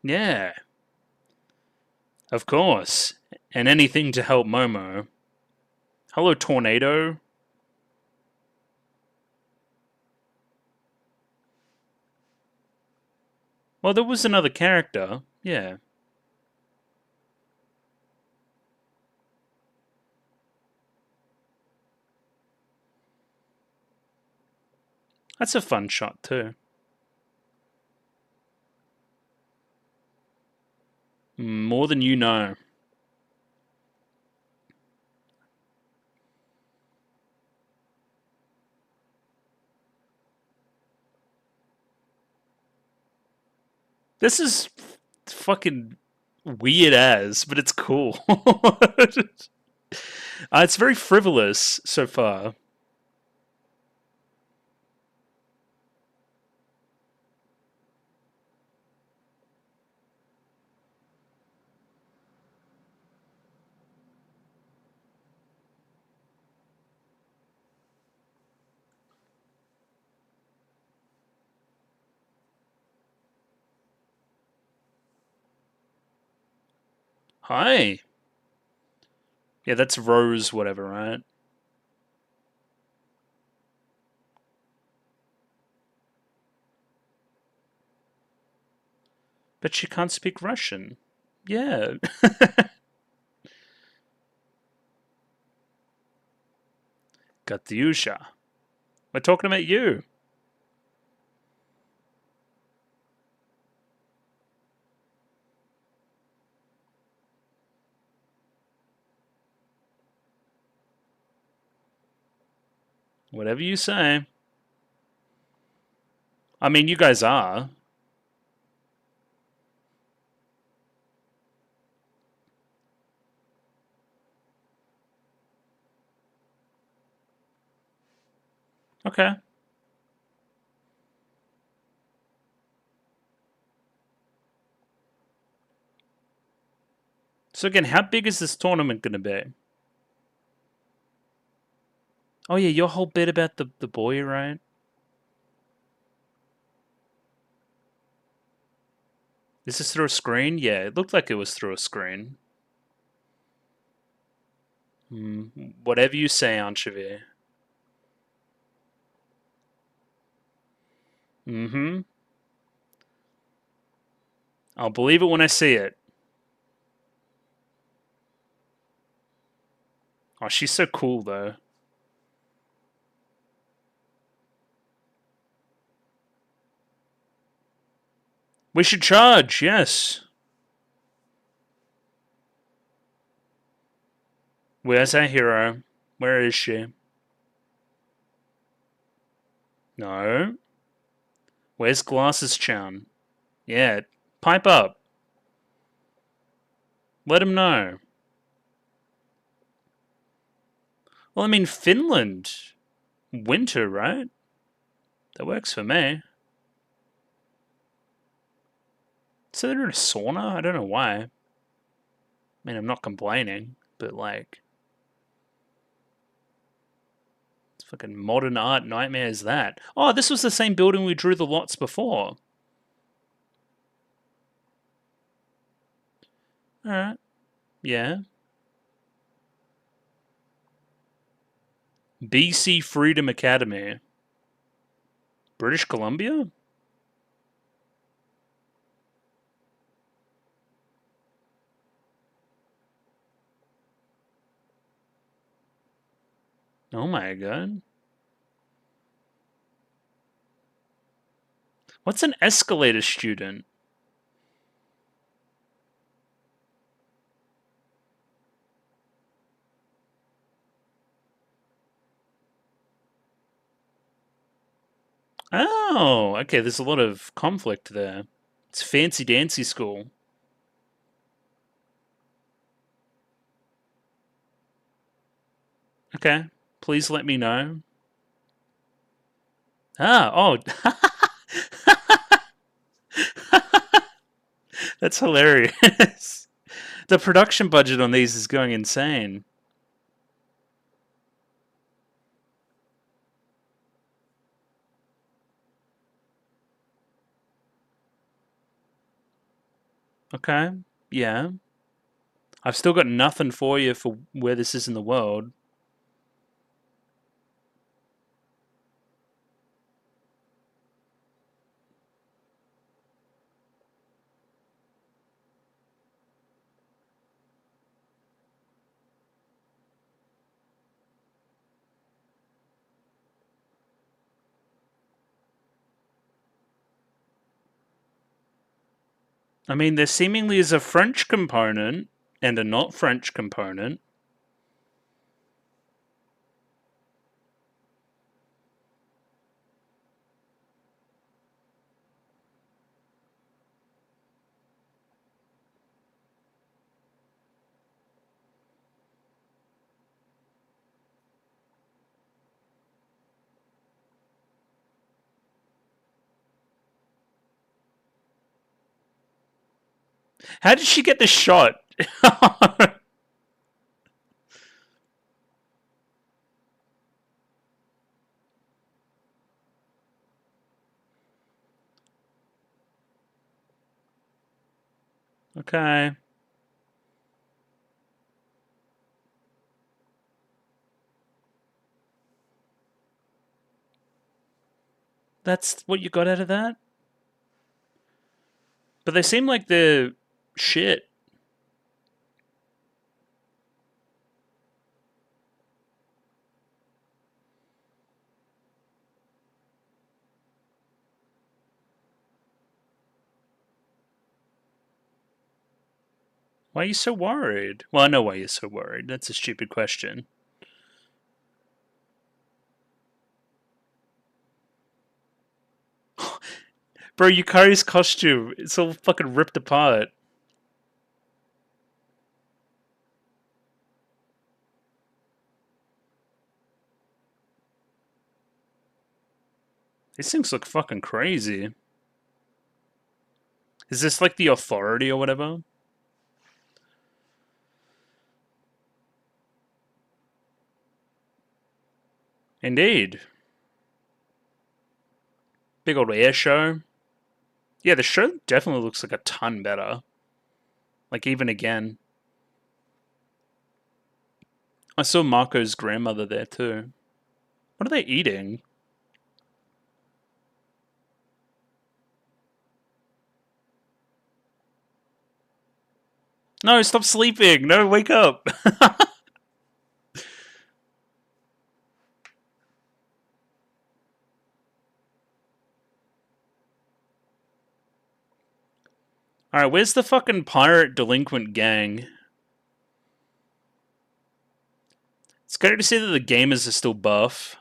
yeah, of course. And anything to help Momo. Hello, Tornado. Well, there was another character. Yeah. That's a fun shot, too. More than you know. This is fucking weird as, but it's cool. It's very frivolous so far. Hi. Yeah, that's Rose, whatever, right? But she can't speak Russian. Yeah. Katyusha. We're talking about you. Whatever you say. I mean, you guys are. Okay. So again, how big is this tournament going to be? Oh yeah, your whole bit about the boy, right? Is this through a screen? Yeah, it looked like it was through a screen. Whatever you say, Anchovy. Mm-hmm. I'll believe it when I see it. Oh, she's so cool, though. We should charge, yes. Where's our hero? Where is she? No. Where's Glasses Chan? Yeah, pipe up. Let him know. Well, I mean, Finland. Winter, right? That works for me. So they're in a sauna? I don't know why. I mean, I'm not complaining, but like, it's fucking modern art nightmare is that? Oh, this was the same building we drew the lots before. Alright. Yeah. BC Freedom Academy. British Columbia? Oh my god. What's an escalator student? Oh, okay, there's a lot of conflict there. It's fancy dancy school. Okay, please let me know. Ah, oh. That's hilarious. The production budget on these is going insane. Okay, yeah. I've still got nothing for you for where this is in the world. I mean, there seemingly is a French component and a not French component. How did she get the shot? Okay. That's what you got out of that? But they seem like they're shit. Why are you so worried? Well, I know why you're so worried. That's a stupid question. Bro, Yukari's costume, it's all fucking ripped apart. These things look fucking crazy. Is this like the authority or whatever? Indeed. Big old air show. Yeah, the show definitely looks like a ton better. Like, even again. I saw Marco's grandmother there too. What are they eating? No, stop sleeping! No, wake up! Alright, where's the fucking pirate delinquent gang? It's great to see that the gamers are still buff.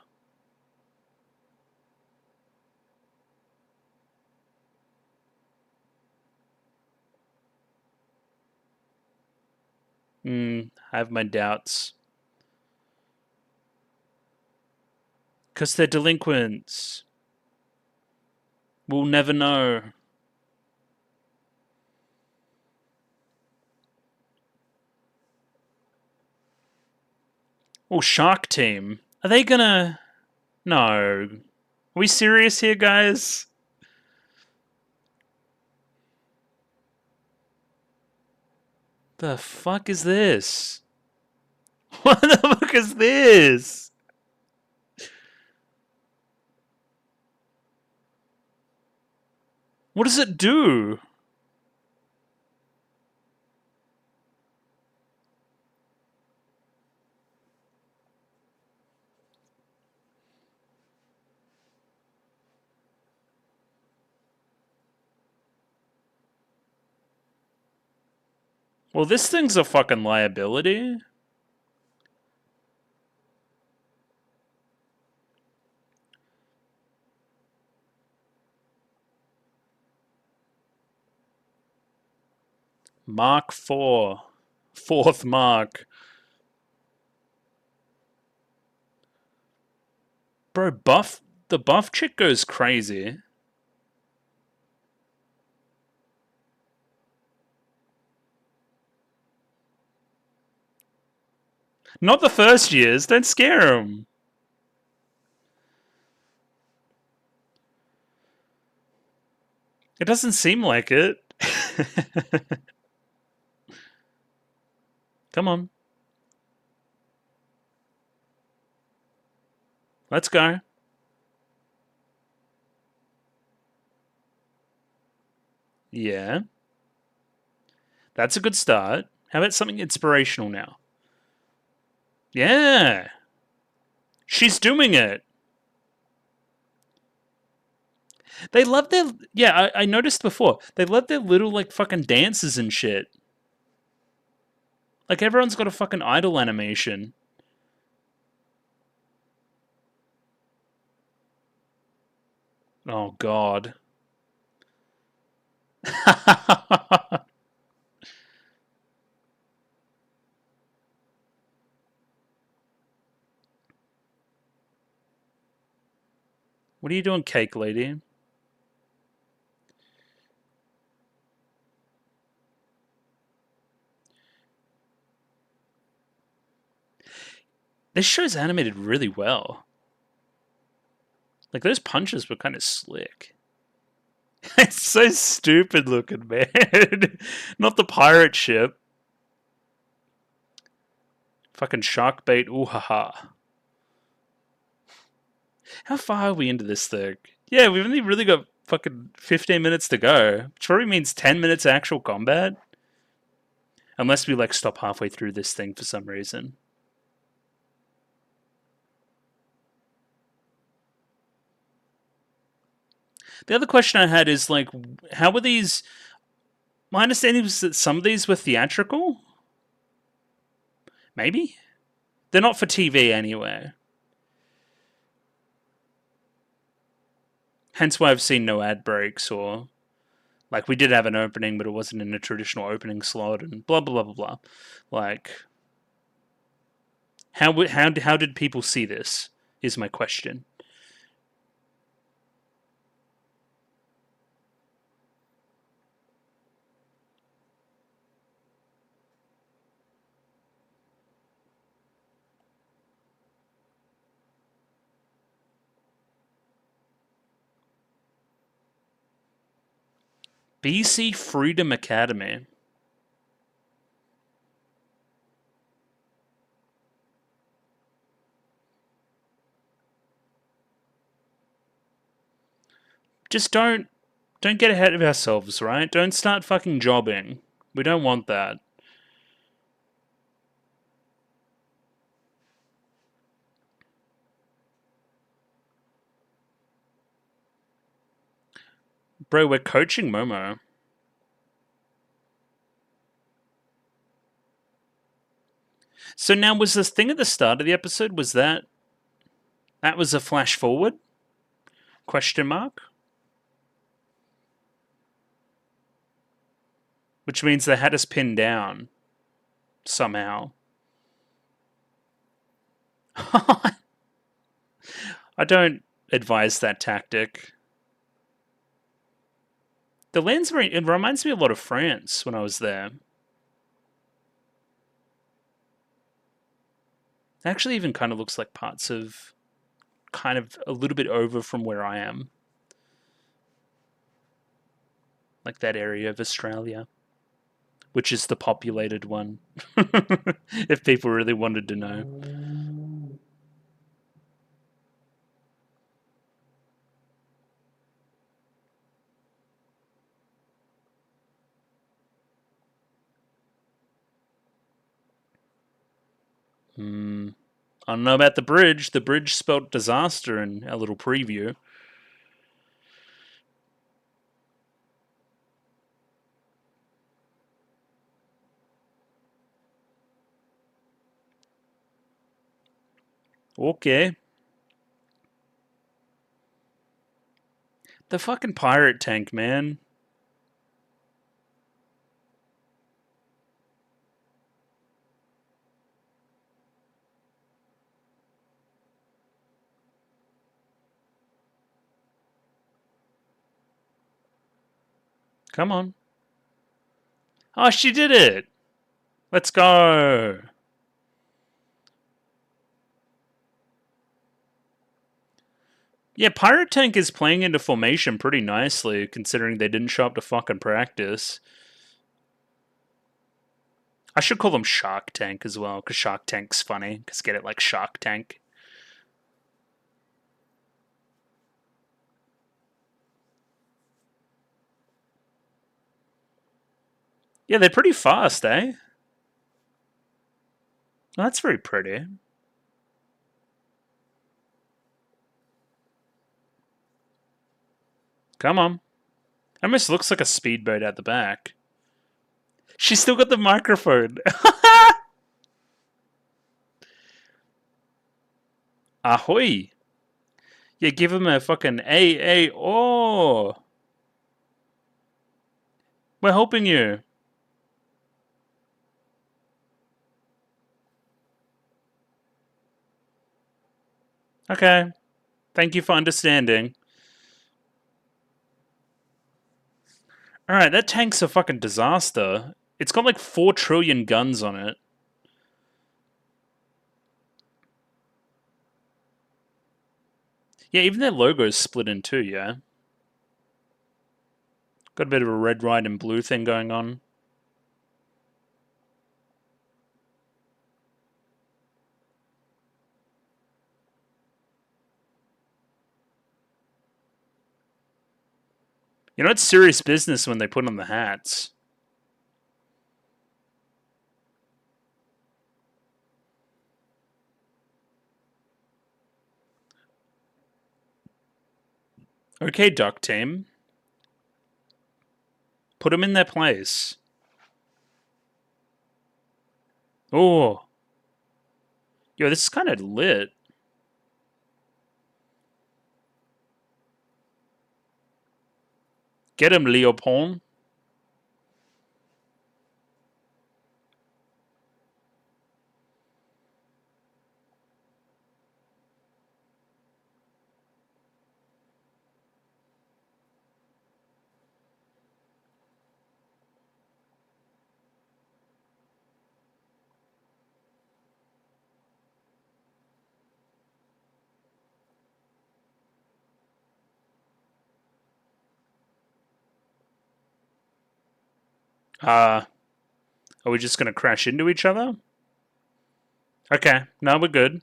I have my doubts. Because they're delinquents. We'll never know. Oh, Shark Team. Are they gonna... No. Are we serious here, guys? The fuck is this? What the fuck is this? What does it do? Well, this thing's a fucking liability. Mark 4. Fourth mark. Bro, the buff chick goes crazy. Not the first years, don't scare them. It doesn't seem like it. Come on. Let's go. Yeah. That's a good start. How about something inspirational now? Yeah. She's doing it. They love their... Yeah, I noticed before. They love their little, like, fucking dances and shit. Like, everyone's got a fucking idol animation. Oh, God. What are you doing, cake lady? This show's animated really well. Like, those punches were kind of slick. It's so stupid looking, man. Not the pirate ship. Fucking shark bait, ooh ha ha. How far are we into this thing? Yeah, we've only really got fucking 15 minutes to go. Which probably means 10 minutes of actual combat. Unless we, like, stop halfway through this thing for some reason. The other question I had is, like, how were these... My understanding was that some of these were theatrical? Maybe? They're not for TV anyway. Hence why I've seen no ad breaks, or like we did have an opening, but it wasn't in a traditional opening slot, and blah blah blah blah blah. Like, how did people see this? Is my question. BC Freedom Academy. Just don't get ahead of ourselves, right? Don't start fucking jobbing. We don't want that. Bro, we're coaching Momo. So now, was this thing at the start of the episode, was that was a flash forward? Question mark? Which means they had us pinned down somehow. I don't advise that tactic. The land's very... It reminds me a lot of France when I was there. It actually even kind of looks like parts of... kind of a little bit over from where I am. Like that area of Australia. Which is the populated one. If people really wanted to know. I don't know about the bridge. The bridge spelled disaster in a little preview. Okay. The fucking pirate tank, man. Come on. Oh, she did it. Let's go. Yeah, Pirate Tank is playing into formation pretty nicely, considering they didn't show up to fucking practice. I should call them Shark Tank as well, because Shark Tank's funny. Because get it like Shark Tank. Yeah, they're pretty fast, eh? Well, that's very pretty. Come on. Almost looks like a speedboat at the back. She's still got the microphone. Ahoy. Yeah, give him a fucking oh. We're helping you. Okay. Thank you for understanding. Alright, that tank's a fucking disaster. It's got like 4 trillion guns on it. Yeah, even their logo's split in two, yeah? Got a bit of a red, white, and blue thing going on. You know, it's serious business when they put on the hats. Okay, Duck Team. Put them in their place. Oh. Yo, this is kind of lit. Get him, Leopold. Are we just going to crash into each other? Okay, no, we're good.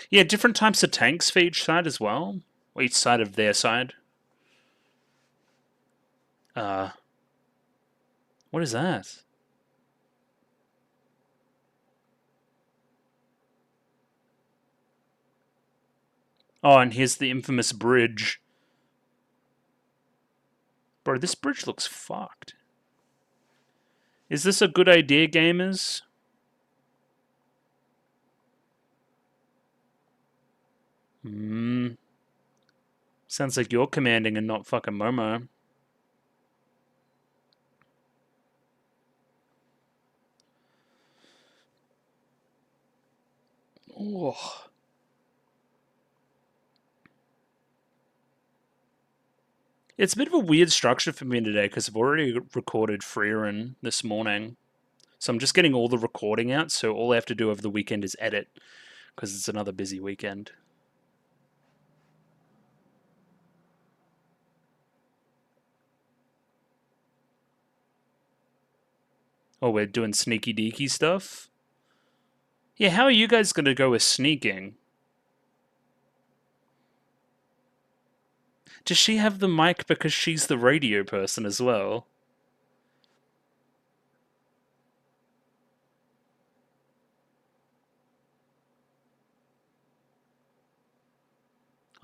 Yeah, different types of tanks for each side as well. Or each side of their side. What is that? Oh, and here's the infamous bridge. Bro, this bridge looks fucked. Is this a good idea, gamers? Sounds like you're commanding and not fucking Momo. Oh. It's a bit of a weird structure for me today because I've already recorded Frieren this morning. So I'm just getting all the recording out, so all I have to do over the weekend is edit because it's another busy weekend. Oh, we're doing sneaky deaky stuff? Yeah, how are you guys going to go with sneaking? Does she have the mic because she's the radio person as well?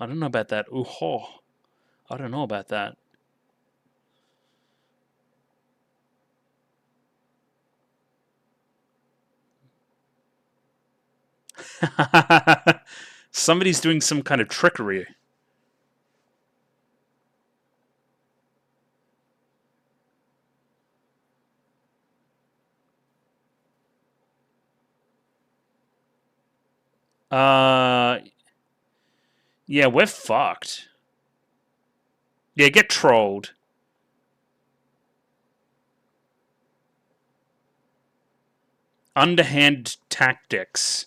I don't know about that. Ooh, I don't know about that. Somebody's doing some kind of trickery. Yeah, we're fucked. Yeah, get trolled. Underhand tactics.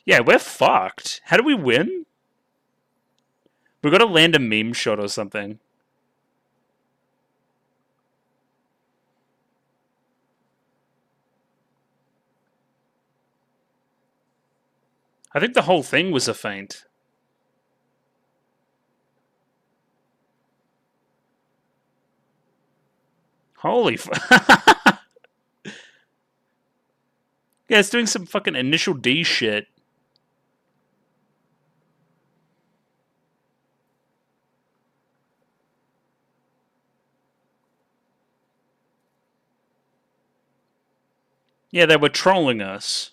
Yeah, we're fucked. How do we win? We gotta land a meme shot or something. I think the whole thing was a feint. Holy yeah, it's doing some fucking initial D shit. Yeah, they were trolling us.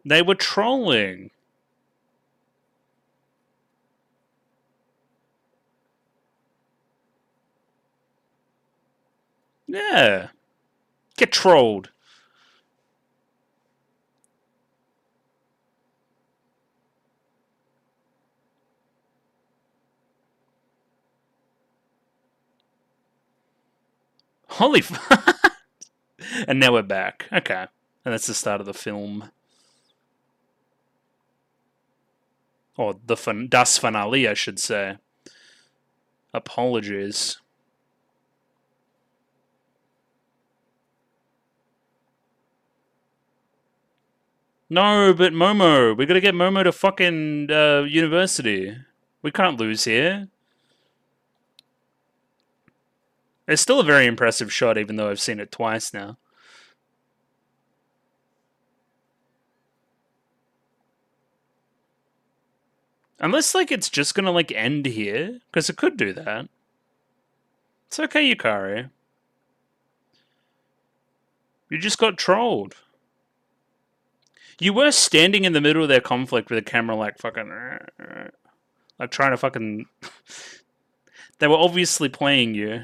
They were trolling. Yeah. Get trolled. Holy And now we're back. Okay. And that's the start of the film. Or the das finale, I should say. Apologies. No, but Momo. We gotta get Momo to fucking university. We can't lose here. It's still a very impressive shot, even though I've seen it twice now. Unless, like, it's just gonna, like, end here. Because it could do that. It's okay, Yukari. You just got trolled. You were standing in the middle of their conflict with a camera, like fucking, like trying to fucking. They were obviously playing you.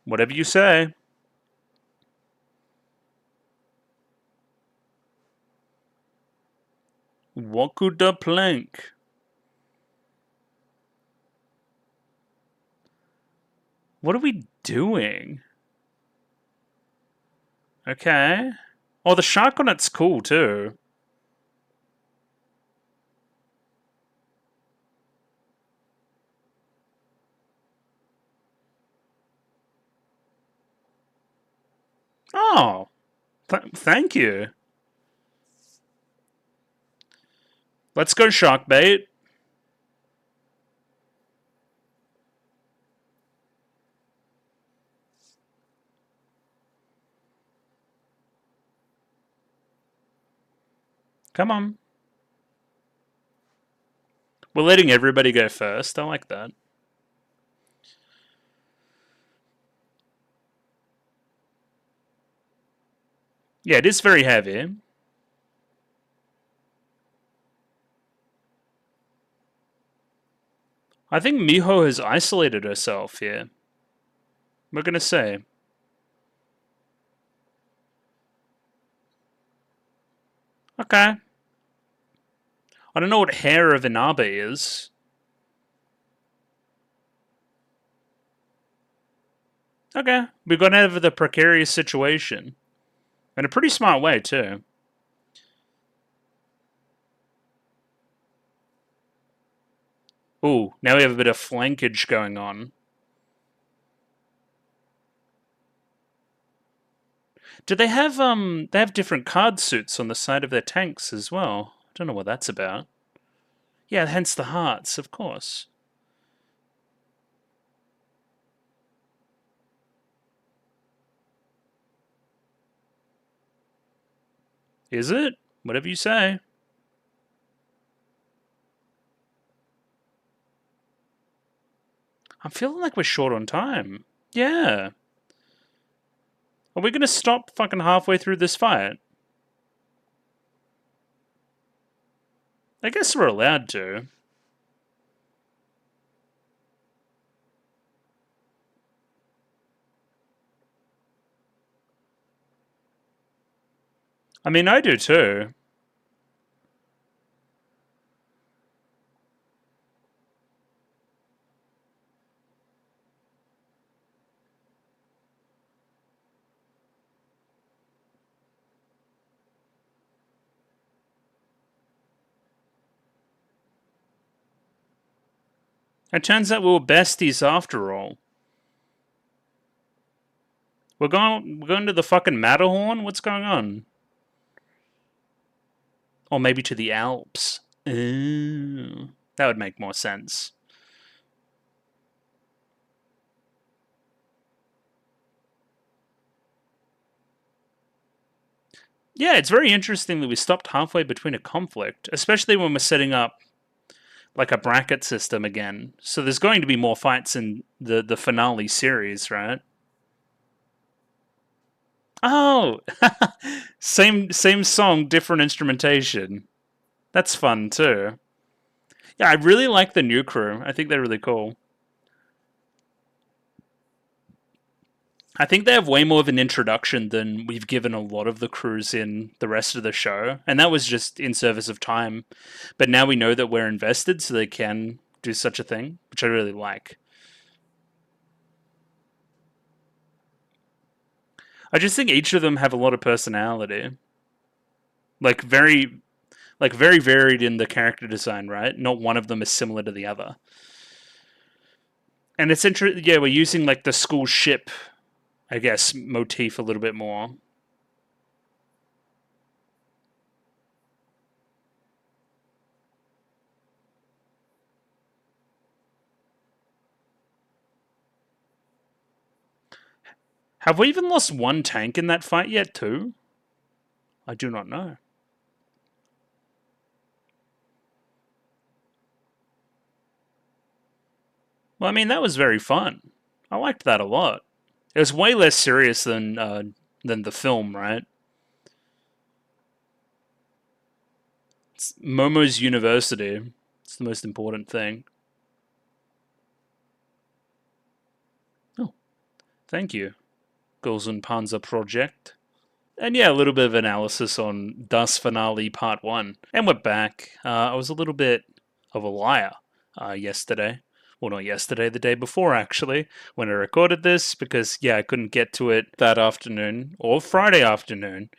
Whatever you say. Waku da plank. What are we doing? Okay. Oh, the shark on it's cool too. Oh, thank you. Let's go shark bait. Come on. We're letting everybody go first. I like that. Yeah, it is very heavy. I think Miho has isolated herself here. We're gonna say. Okay. I don't know what hair of Inabe is. Okay. We got out of the precarious situation. In a pretty smart way, too. Ooh, now we have a bit of flankage going on. Do they have different card suits on the side of their tanks as well? I don't know what that's about. Yeah, hence the hearts, of course. Is it? Whatever you say. I'm feeling like we're short on time. Yeah. Are we gonna stop fucking halfway through this fight? I guess we're allowed to. I mean, I do too. It turns out we were besties after all. We're going to the fucking Matterhorn? What's going on? Or maybe to the Alps. Ooh, that would make more sense. Yeah, it's very interesting that we stopped halfway between a conflict, especially when we're setting up like a bracket system again. So there's going to be more fights in the finale series, right? Oh, same song, different instrumentation. That's fun too. Yeah, I really like the new crew. I think they're really cool. I think they have way more of an introduction than we've given a lot of the crews in the rest of the show. And that was just in service of time. But now we know that we're invested, so they can do such a thing, which I really like. I just think each of them have a lot of personality. Like very varied in the character design, right? Not one of them is similar to the other. And it's interesting, yeah, we're using like the school ship, I guess, motif a little bit more. Have we even lost one tank in that fight yet, too? I do not know. Well, I mean, that was very fun. I liked that a lot. It was way less serious than the film, right? It's Momo's university. It's the most important thing. Oh, thank you, Girls and Panzer Project. And yeah, a little bit of analysis on Das Finale Part 1. And we're back. I was a little bit of a liar yesterday. Well, not yesterday, the day before, actually, when I recorded this, because, yeah, I couldn't get to it that afternoon or Friday afternoon,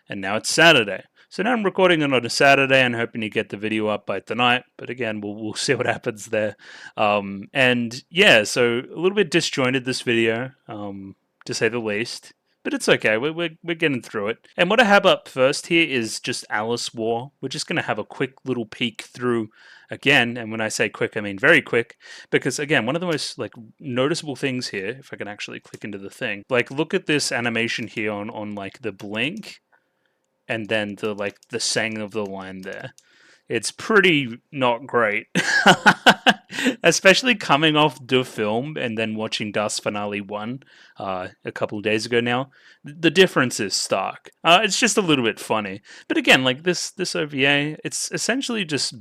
and now it's Saturday. So now I'm recording it on a Saturday and hoping to get the video up by tonight. But again, we'll see what happens there. And yeah, so a little bit disjointed this video, to say the least. But it's okay, we're getting through it. And what I have up first here is just Arisu War. We're just going to have a quick little peek through again. And when I say quick, I mean very quick. Because again, one of the most like noticeable things here, if I can actually click into the thing, like look at this animation here on like the blink and then the saying of the line there. It's pretty not great. Especially coming off the film and then watching Das Finale 1 a couple of days ago now. The difference is stark. It's just a little bit funny. But again, like this OVA, it's essentially just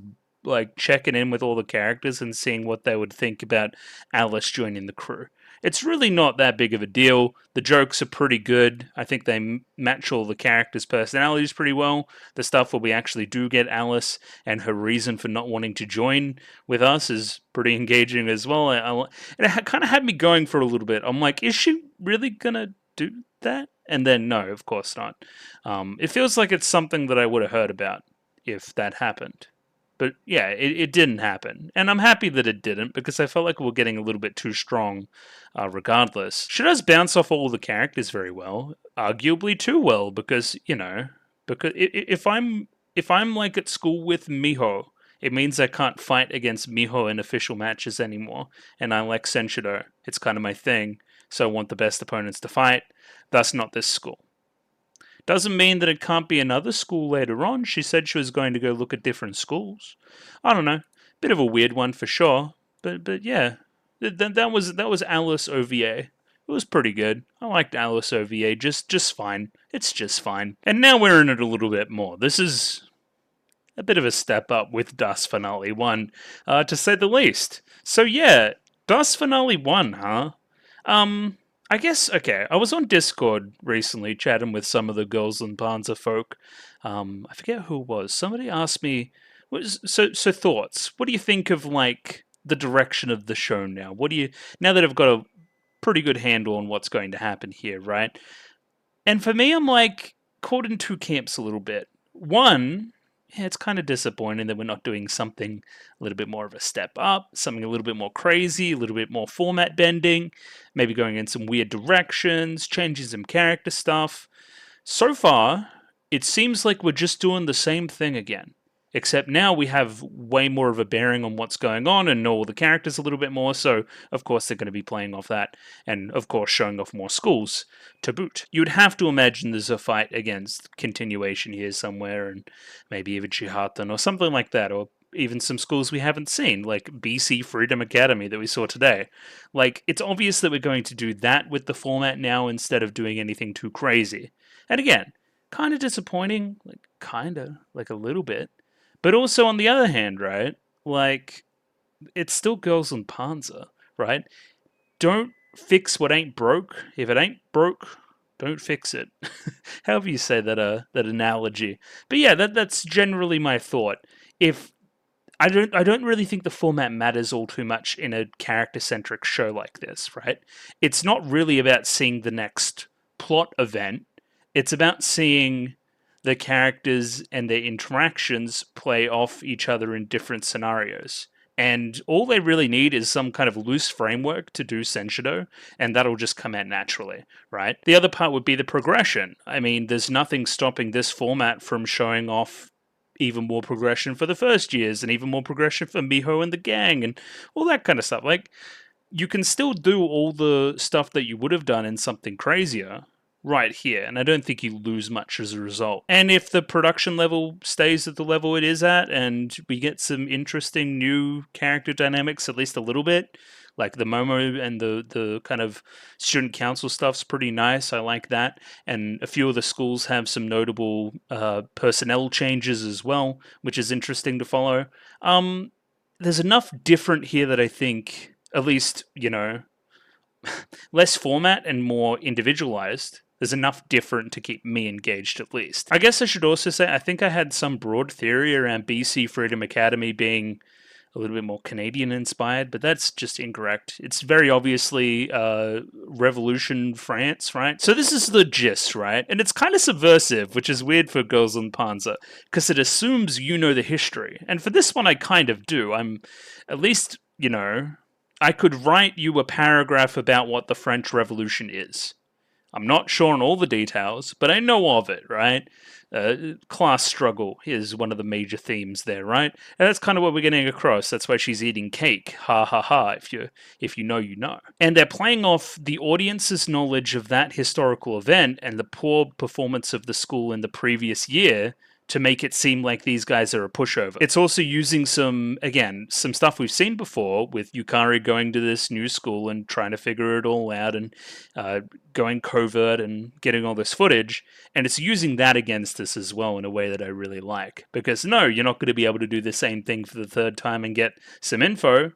like checking in with all the characters and seeing what they would think about Alice joining the crew. It's really not that big of a deal. The jokes are pretty good. I think they match all the characters' personalities pretty well. The stuff where we actually do get Alice and her reason for not wanting to join with us is pretty engaging as well. It kind of had me going for a little bit. I'm like, is she really gonna do that? And then no, of course not. It feels like it's something that I would have heard about if that happened. But yeah, it didn't happen. And I'm happy that it didn't because I felt like we were getting a little bit too strong regardless. She does bounce off all the characters very well, arguably too well, because, you know, because if I'm like at school with Miho, it means I can't fight against Miho in official matches anymore. And I like Senshido. It's kind of my thing. So I want the best opponents to fight. That's not this school. Doesn't mean that it can't be another school later on. She said she was going to go look at different schools. I don't know. Bit of a weird one for sure. But yeah. That was Alice OVA. It was pretty good. I liked Alice OVA just fine. It's just fine. And now we're in it a little bit more. This is a bit of a step up with Das Finale 1, to say the least. So yeah, Das Finale 1, huh? I guess, okay, I was on Discord recently chatting with some of the Girls and Panzer folk. I forget who it was. Somebody asked me, so thoughts. What do you think of, like, the direction of the show now? Now that I've got a pretty good handle on what's going to happen here, right? And for me, I'm, like, caught in two camps a little bit. One, yeah, it's kind of disappointing that we're not doing something a little bit more of a step up, something a little bit more crazy, a little bit more format bending, maybe going in some weird directions, changing some character stuff. So far, it seems like we're just doing the same thing again. Except now we have way more of a bearing on what's going on and know all the characters a little bit more, so of course they're going to be playing off that, and of course showing off more schools to boot. You would have to imagine there's a fight against continuation here somewhere, and maybe even Chihaten or something like that, or even some schools we haven't seen, like BC Freedom Academy that we saw today. Like, it's obvious that we're going to do that with the format now instead of doing anything too crazy. And again, kind of disappointing, like a little bit. But also on the other hand, right, like, it's still Girls and Panzer, right? Don't fix what ain't broke. If it ain't broke, don't fix it. However you say that analogy. But yeah, that's generally my thought. If I don't really think the format matters all too much in a character-centric show like this, right? It's not really about seeing the next plot event. It's about seeing the characters and their interactions play off each other in different scenarios. And all they really need is some kind of loose framework to do Senshido, and that'll just come out naturally, right? The other part would be the progression. I mean, there's nothing stopping this format from showing off even more progression for the first years, and even more progression for Miho and the gang, and all that kind of stuff. Like, you can still do all the stuff that you would have done in something crazier right here, and I don't think you lose much as a result. And if the production level stays at the level it is at, and we get some interesting new character dynamics, at least a little bit, like the Momo and the kind of student council stuff's pretty nice. I like that, and a few of the schools have some notable personnel changes as well, which is interesting to follow. There's enough different here that I think, at least, less format and more individualized. There's enough different to keep me engaged, at least. I guess I should also say, I think I had some broad theory around BC Freedom Academy being a little bit more Canadian inspired, but that's just incorrect. It's very obviously Revolution France, right? So this is the gist, right? And it's kind of subversive, which is weird for Girls on Panzer, because it assumes you know the history. And for this one, I kind of do. I'm at least, I could write you a paragraph about what the French Revolution is. I'm not sure on all the details, but I know of it, right? Class struggle is one of the major themes there, right? And that's kind of what we're getting across. That's why she's eating cake. Ha ha ha. If you know, you know. And they're playing off the audience's knowledge of that historical event and the poor performance of the school in the previous year to make it seem like these guys are a pushover. It's also using some stuff we've seen before with Yukari going to this new school and trying to figure it all out and going covert and getting all this footage. And it's using that against us as well in a way that I really like. Because no, you're not going to be able to do the same thing for the third time and get some info.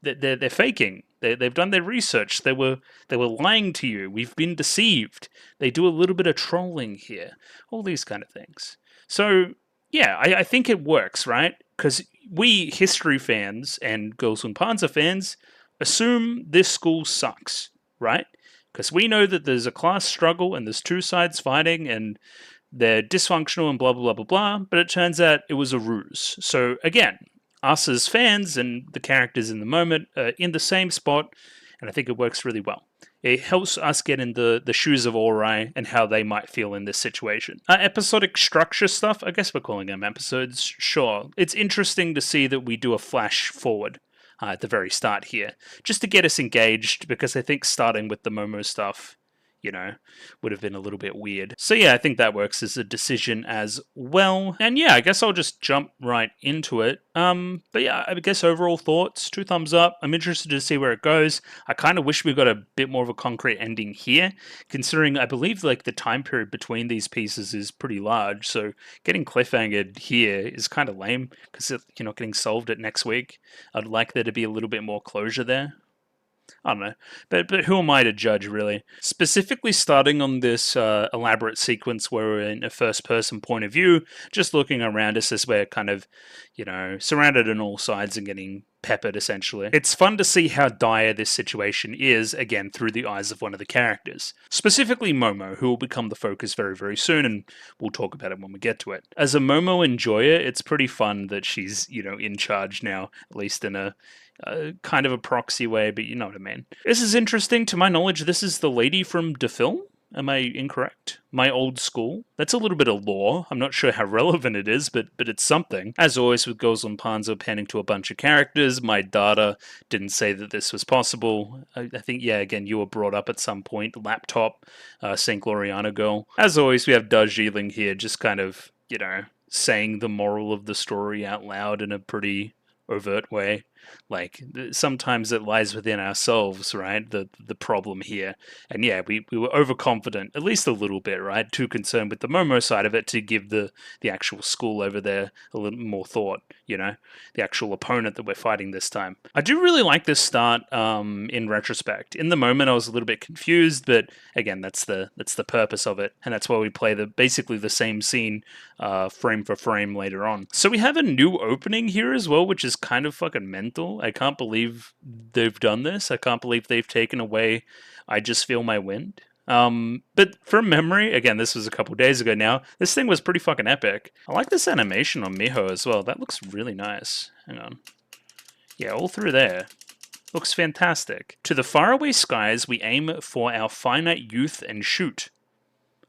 They're faking. They've done their research. They were lying to you. We've been deceived. They do a little bit of trolling here. All these kind of things. So, yeah, I think it works, right? Because we history fans and Girls und Panzer fans assume this school sucks, right? Because we know that there's a class struggle and there's two sides fighting and they're dysfunctional and blah, blah, blah, blah, blah. But it turns out it was a ruse. So, again, us as fans and the characters in the moment are in the same spot, and I think it works really well. It helps us get in the shoes of Ori and how they might feel in this situation. Episodic structure stuff, I guess we're calling them episodes, sure. It's interesting to see that we do a flash forward at the very start here, just to get us engaged, because I think starting with the Momo stuff, would have been a little bit weird. So yeah, I think that works as a decision as well. And yeah, I guess I'll just jump right into it. But yeah, I guess overall thoughts, 2 thumbs up. I'm interested to see where it goes. I kind of wish we got a bit more of a concrete ending here, considering I believe like the time period between these pieces is pretty large. So getting cliffhangered here is kind of lame because you're not getting solved at next week. I'd like there to be a little bit more closure there. I don't know, but who am I to judge, really? Specifically starting on this elaborate sequence where we're in a first-person point of view, just looking around us as we're kind of, surrounded on all sides and getting peppered, essentially. It's fun to see how dire this situation is, again, through the eyes of one of the characters. Specifically Momo, who will become the focus very, very soon, and we'll talk about it when we get to it. As a Momo enjoyer, it's pretty fun that she's, in charge now, at least in a kind of a proxy way, but you know what I mean. This is interesting. To my knowledge, this is the lady from the film. Am I incorrect? My old school. That's a little bit of lore. I'm not sure how relevant it is, but it's something. As always with Girls on Panzer panning to a bunch of characters, my data didn't say that this was possible. I think, yeah, again, you were brought up at some point. Laptop, St. Gloriana girl. As always, we have Darjeeling here, just kind of, saying the moral of the story out loud in a pretty overt way. Like, sometimes it lies within ourselves, right? The problem here. And yeah, we were overconfident, at least a little bit, right? Too concerned with the Momo side of it to give the actual school over there a little more thought, the actual opponent that we're fighting this time. I do really like this start in retrospect. In the moment, I was a little bit confused, but again, that's the purpose of it. And that's why we play basically the same scene frame for frame later on. So we have a new opening here as well, which is kind of fucking mental. I can't believe they've done this. I can't believe they've taken away I Just Feel My Wind. But from memory, again, this was a couple days ago now, this thing was pretty fucking epic. I like this animation on Miho as well. That looks really nice. Hang on. Yeah, all through there. Looks fantastic. To the faraway skies we aim for our finite youth and shoot.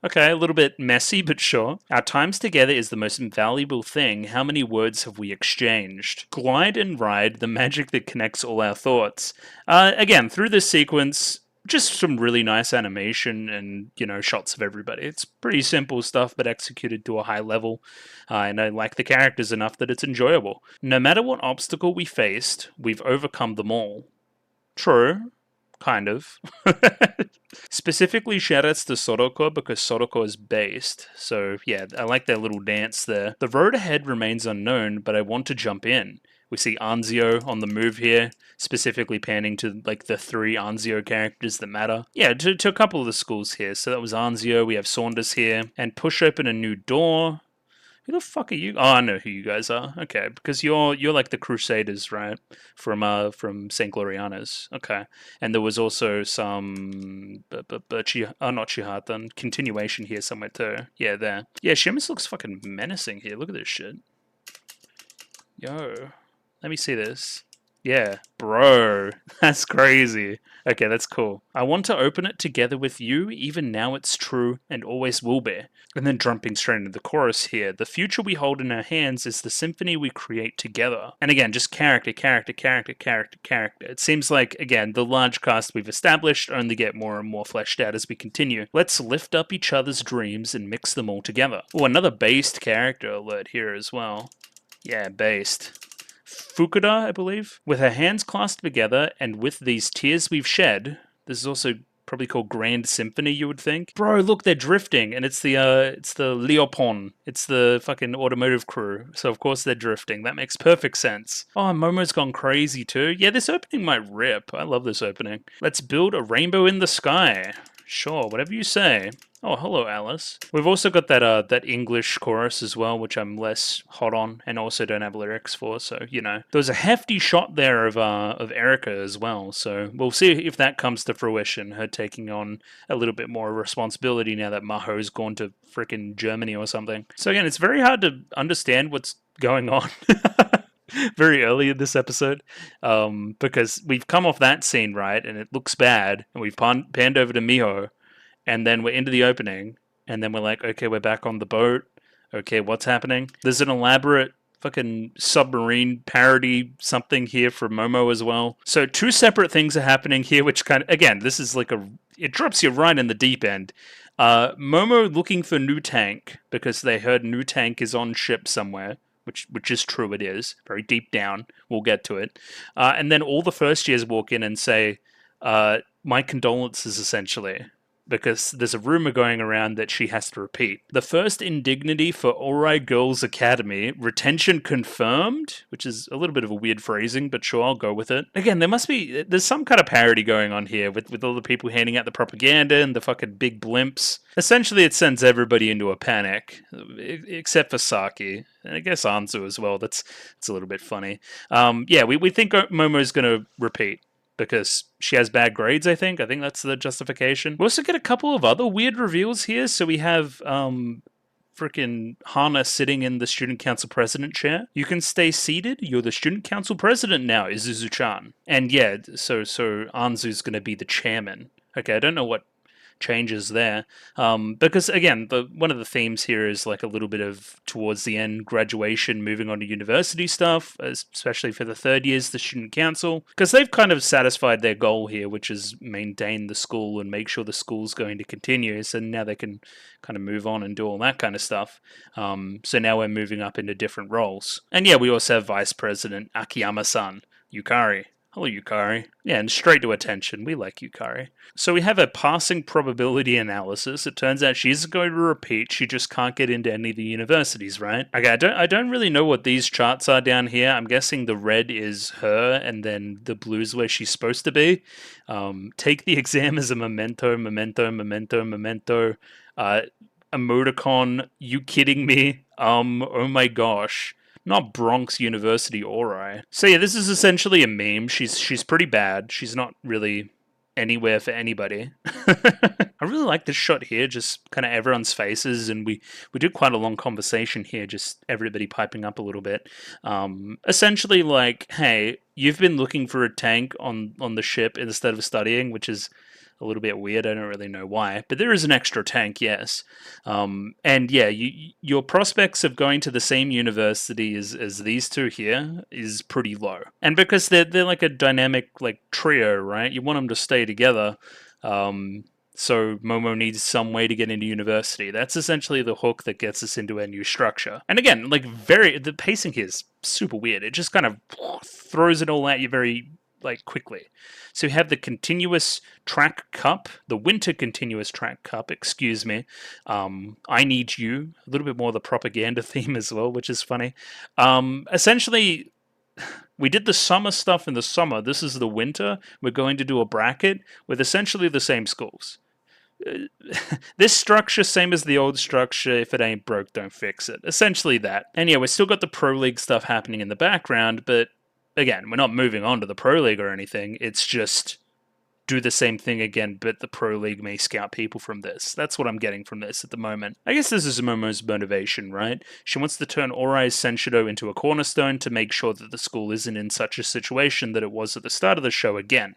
Okay, a little bit messy, but sure. Our times together is the most invaluable thing. How many words have we exchanged? Glide and ride, the magic that connects all our thoughts. Again, through this sequence, just some really nice animation and, shots of everybody. It's pretty simple stuff, but executed to a high level. And I like the characters enough that it's enjoyable. No matter what obstacle we faced, we've overcome them all. True. Kind of. Specifically, shoutouts to Soroko because Soroko is based. So, yeah, I like their little dance there. The road ahead remains unknown, but I want to jump in. We see Anzio on the move here, specifically panning to like the 3 Anzio characters that matter. Yeah, to a couple of the schools here. So that was Anzio, we have Saunders here, and push open a new door. Who the fuck are you? Oh, I know who you guys are. Okay, because you're like the Crusaders, right? From Saint Gloriana's. Okay, and there was also some not Chihatan continuation here somewhere too. Yeah, there. Yeah, Sheamus looks fucking menacing here. Look at this shit. Yo, let me see this. Yeah, bro, that's crazy. Okay, that's cool. I want to open it together with you, even now it's true and always will be. And then jumping straight into the chorus here. The future we hold in our hands is the symphony we create together. And again, just character, character, character, character, character. It seems like, again, the large cast we've established only get more and more fleshed out as we continue. Let's lift up each other's dreams and mix them all together. Oh, another based character alert here as well. Yeah, based. Fukuda, I believe. With her hands clasped together and with these tears we've shed, this is also probably called Grand Symphony, you would think. Bro, look, they're drifting, and it's the Leopon. It's the fucking automotive crew. So of course they're drifting. That makes perfect sense. Oh, Momo's gone crazy too. Yeah, this opening might rip. I love this opening. Let's build a rainbow in the sky. Sure, whatever you say. Oh, hello, Alice. We've also got that English chorus as well, which I'm less hot on, and also don't have lyrics for. So there was a hefty shot there of Erica as well. So we'll see if that comes to fruition. Her taking on a little bit more responsibility now that Maho's gone to frickin' Germany or something. So again, it's very hard to understand what's going on. Very early in this episode, because we've come off that scene, right, and it looks bad, and we've panned over to Miho, and then we're into the opening, and then we're like, okay, we're back on the boat. Okay, what's happening? There's an elaborate fucking submarine parody something here for Momo as well. So 2 separate things are happening here, which kind of, again, this is like it drops you right in the deep end. Momo looking for new tank because they heard new tank is on ship somewhere. Which is true, it is. Very deep down. We'll get to it. And then all the first years walk in and say, my condolences, essentially. Because there's a rumor going around that she has to repeat. The first indignity for Ori Girls Academy, retention confirmed, which is a little bit of a weird phrasing, but sure, I'll go with it. Again, there's some kind of parody going on here with all the people handing out the propaganda and the fucking big blimps. Essentially, it sends everybody into a panic, except for Saki. And I guess Anzu as well. It's a little bit funny. Yeah, we think Momo's going to repeat. Because she has bad grades, I think. I think that's the justification. We also get a couple of other weird reveals here. So we have freaking Hana sitting in the student council president chair. You can stay seated. You're the student council president now, Izuzu-chan. And yeah, so Anzu's going to be the chairman. Okay, I don't know what changes there, because again, one of the themes here is like a little bit of towards the end graduation, moving on to university stuff, especially for the 3rd years, the student council, because they've kind of satisfied their goal here, which is maintain the school and make sure the school's going to continue. So now they can kind of move on and do all that kind of stuff. So now we're moving up into different roles, and yeah, we also have Vice President Akiyama-san, Yukari. Hello, Yukari. Yeah, and straight to attention. We like Yukari. So we have a passing probability analysis. It turns out she isn't going to repeat. She just can't get into any of the universities, right? Okay, I don't really know what these charts are down here. I'm guessing the red is her, and then the blue's where she's supposed to be. Take the exam as a memento, memento, memento, memento. Emoticon, you kidding me? Oh my gosh. Not Bronx University Ori. So yeah, this is essentially a meme. She's pretty bad. She's not really anywhere for anybody. I really like this shot here, just kind of everyone's faces, and we did quite a long conversation here, just everybody piping up a little bit. Essentially like, hey, you've been looking for a tank on the ship instead of studying, which is a little bit weird. I don't really know why, but there is an extra tank, yes. And yeah, your prospects of going to the same university as these two here is pretty low. And because they're like a dynamic like trio, right? You want them to stay together. So Momo needs some way to get into university. That's essentially the hook that gets us into a new structure. And again, like the pacing here is super weird. It just kind of throws it all at you very like quickly. So you have the continuous track cup, the winter continuous track cup, excuse me. I need you, a little bit more of the propaganda theme as well, which is funny. Essentially, we did the summer stuff in the summer. This is the winter. We're going to do a bracket with essentially the same schools. This structure, same as the old structure. If it ain't broke, don't fix it. Essentially that. And yeah, we still got the Pro League stuff happening in the background, but again, we're not moving on to the Pro League or anything. It's just do the same thing again, but the Pro League may scout people from this. That's what I'm getting from this at the moment. I guess this is Momo's motivation, right? She wants to turn Orai's Senshido into a cornerstone to make sure that the school isn't in such a situation that it was at the start of the show again.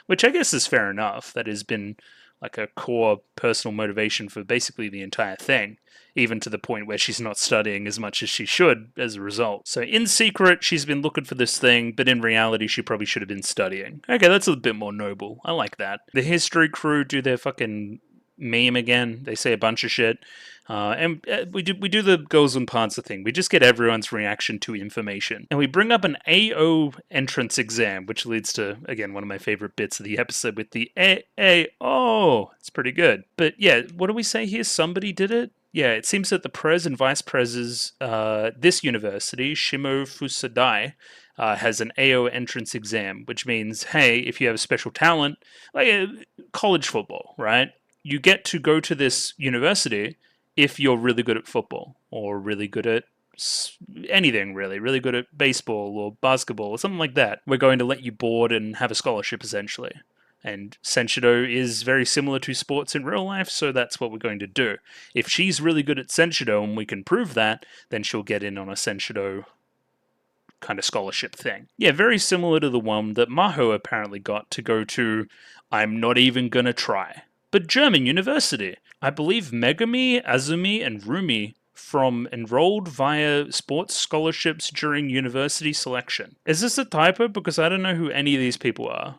Which I guess is fair enough. That has been like a core personal motivation for basically the entire thing, even to the point where she's not studying as much as she should as a result. So in secret, she's been looking for this thing, but in reality, she probably should have been studying. Okay, that's a bit more noble. I like that. The history crew do their fucking meme again. They say a bunch of shit. And we do the Girls and Panzer thing. We just get everyone's reaction to information. And we bring up an AO entrance exam, which leads to, again, one of my favorite bits of the episode with the AO. It's pretty good. But yeah, what do we say here? Somebody did it? Yeah, it seems that the Prez and Vice Prez's, this university, Shimo Fusadai, has an AO entrance exam, which means, hey, if you have a special talent, like college football, right? You get to go to this university if you're really good at football or really good at anything, really good at baseball or basketball or something like that. We're going to let you board and have a scholarship, essentially. And Senshido is very similar to sports in real life, so that's what we're going to do. If she's really good at Senshido and we can prove that, then she'll get in on a Senshido kind of scholarship thing. Yeah, very similar to the one that Maho apparently got to go to, I'm not even gonna try, but German university. I believe Megami, Azumi, and Rumi from enrolled via sports scholarships during university selection. Is this a typo? Because I don't know who any of these people are.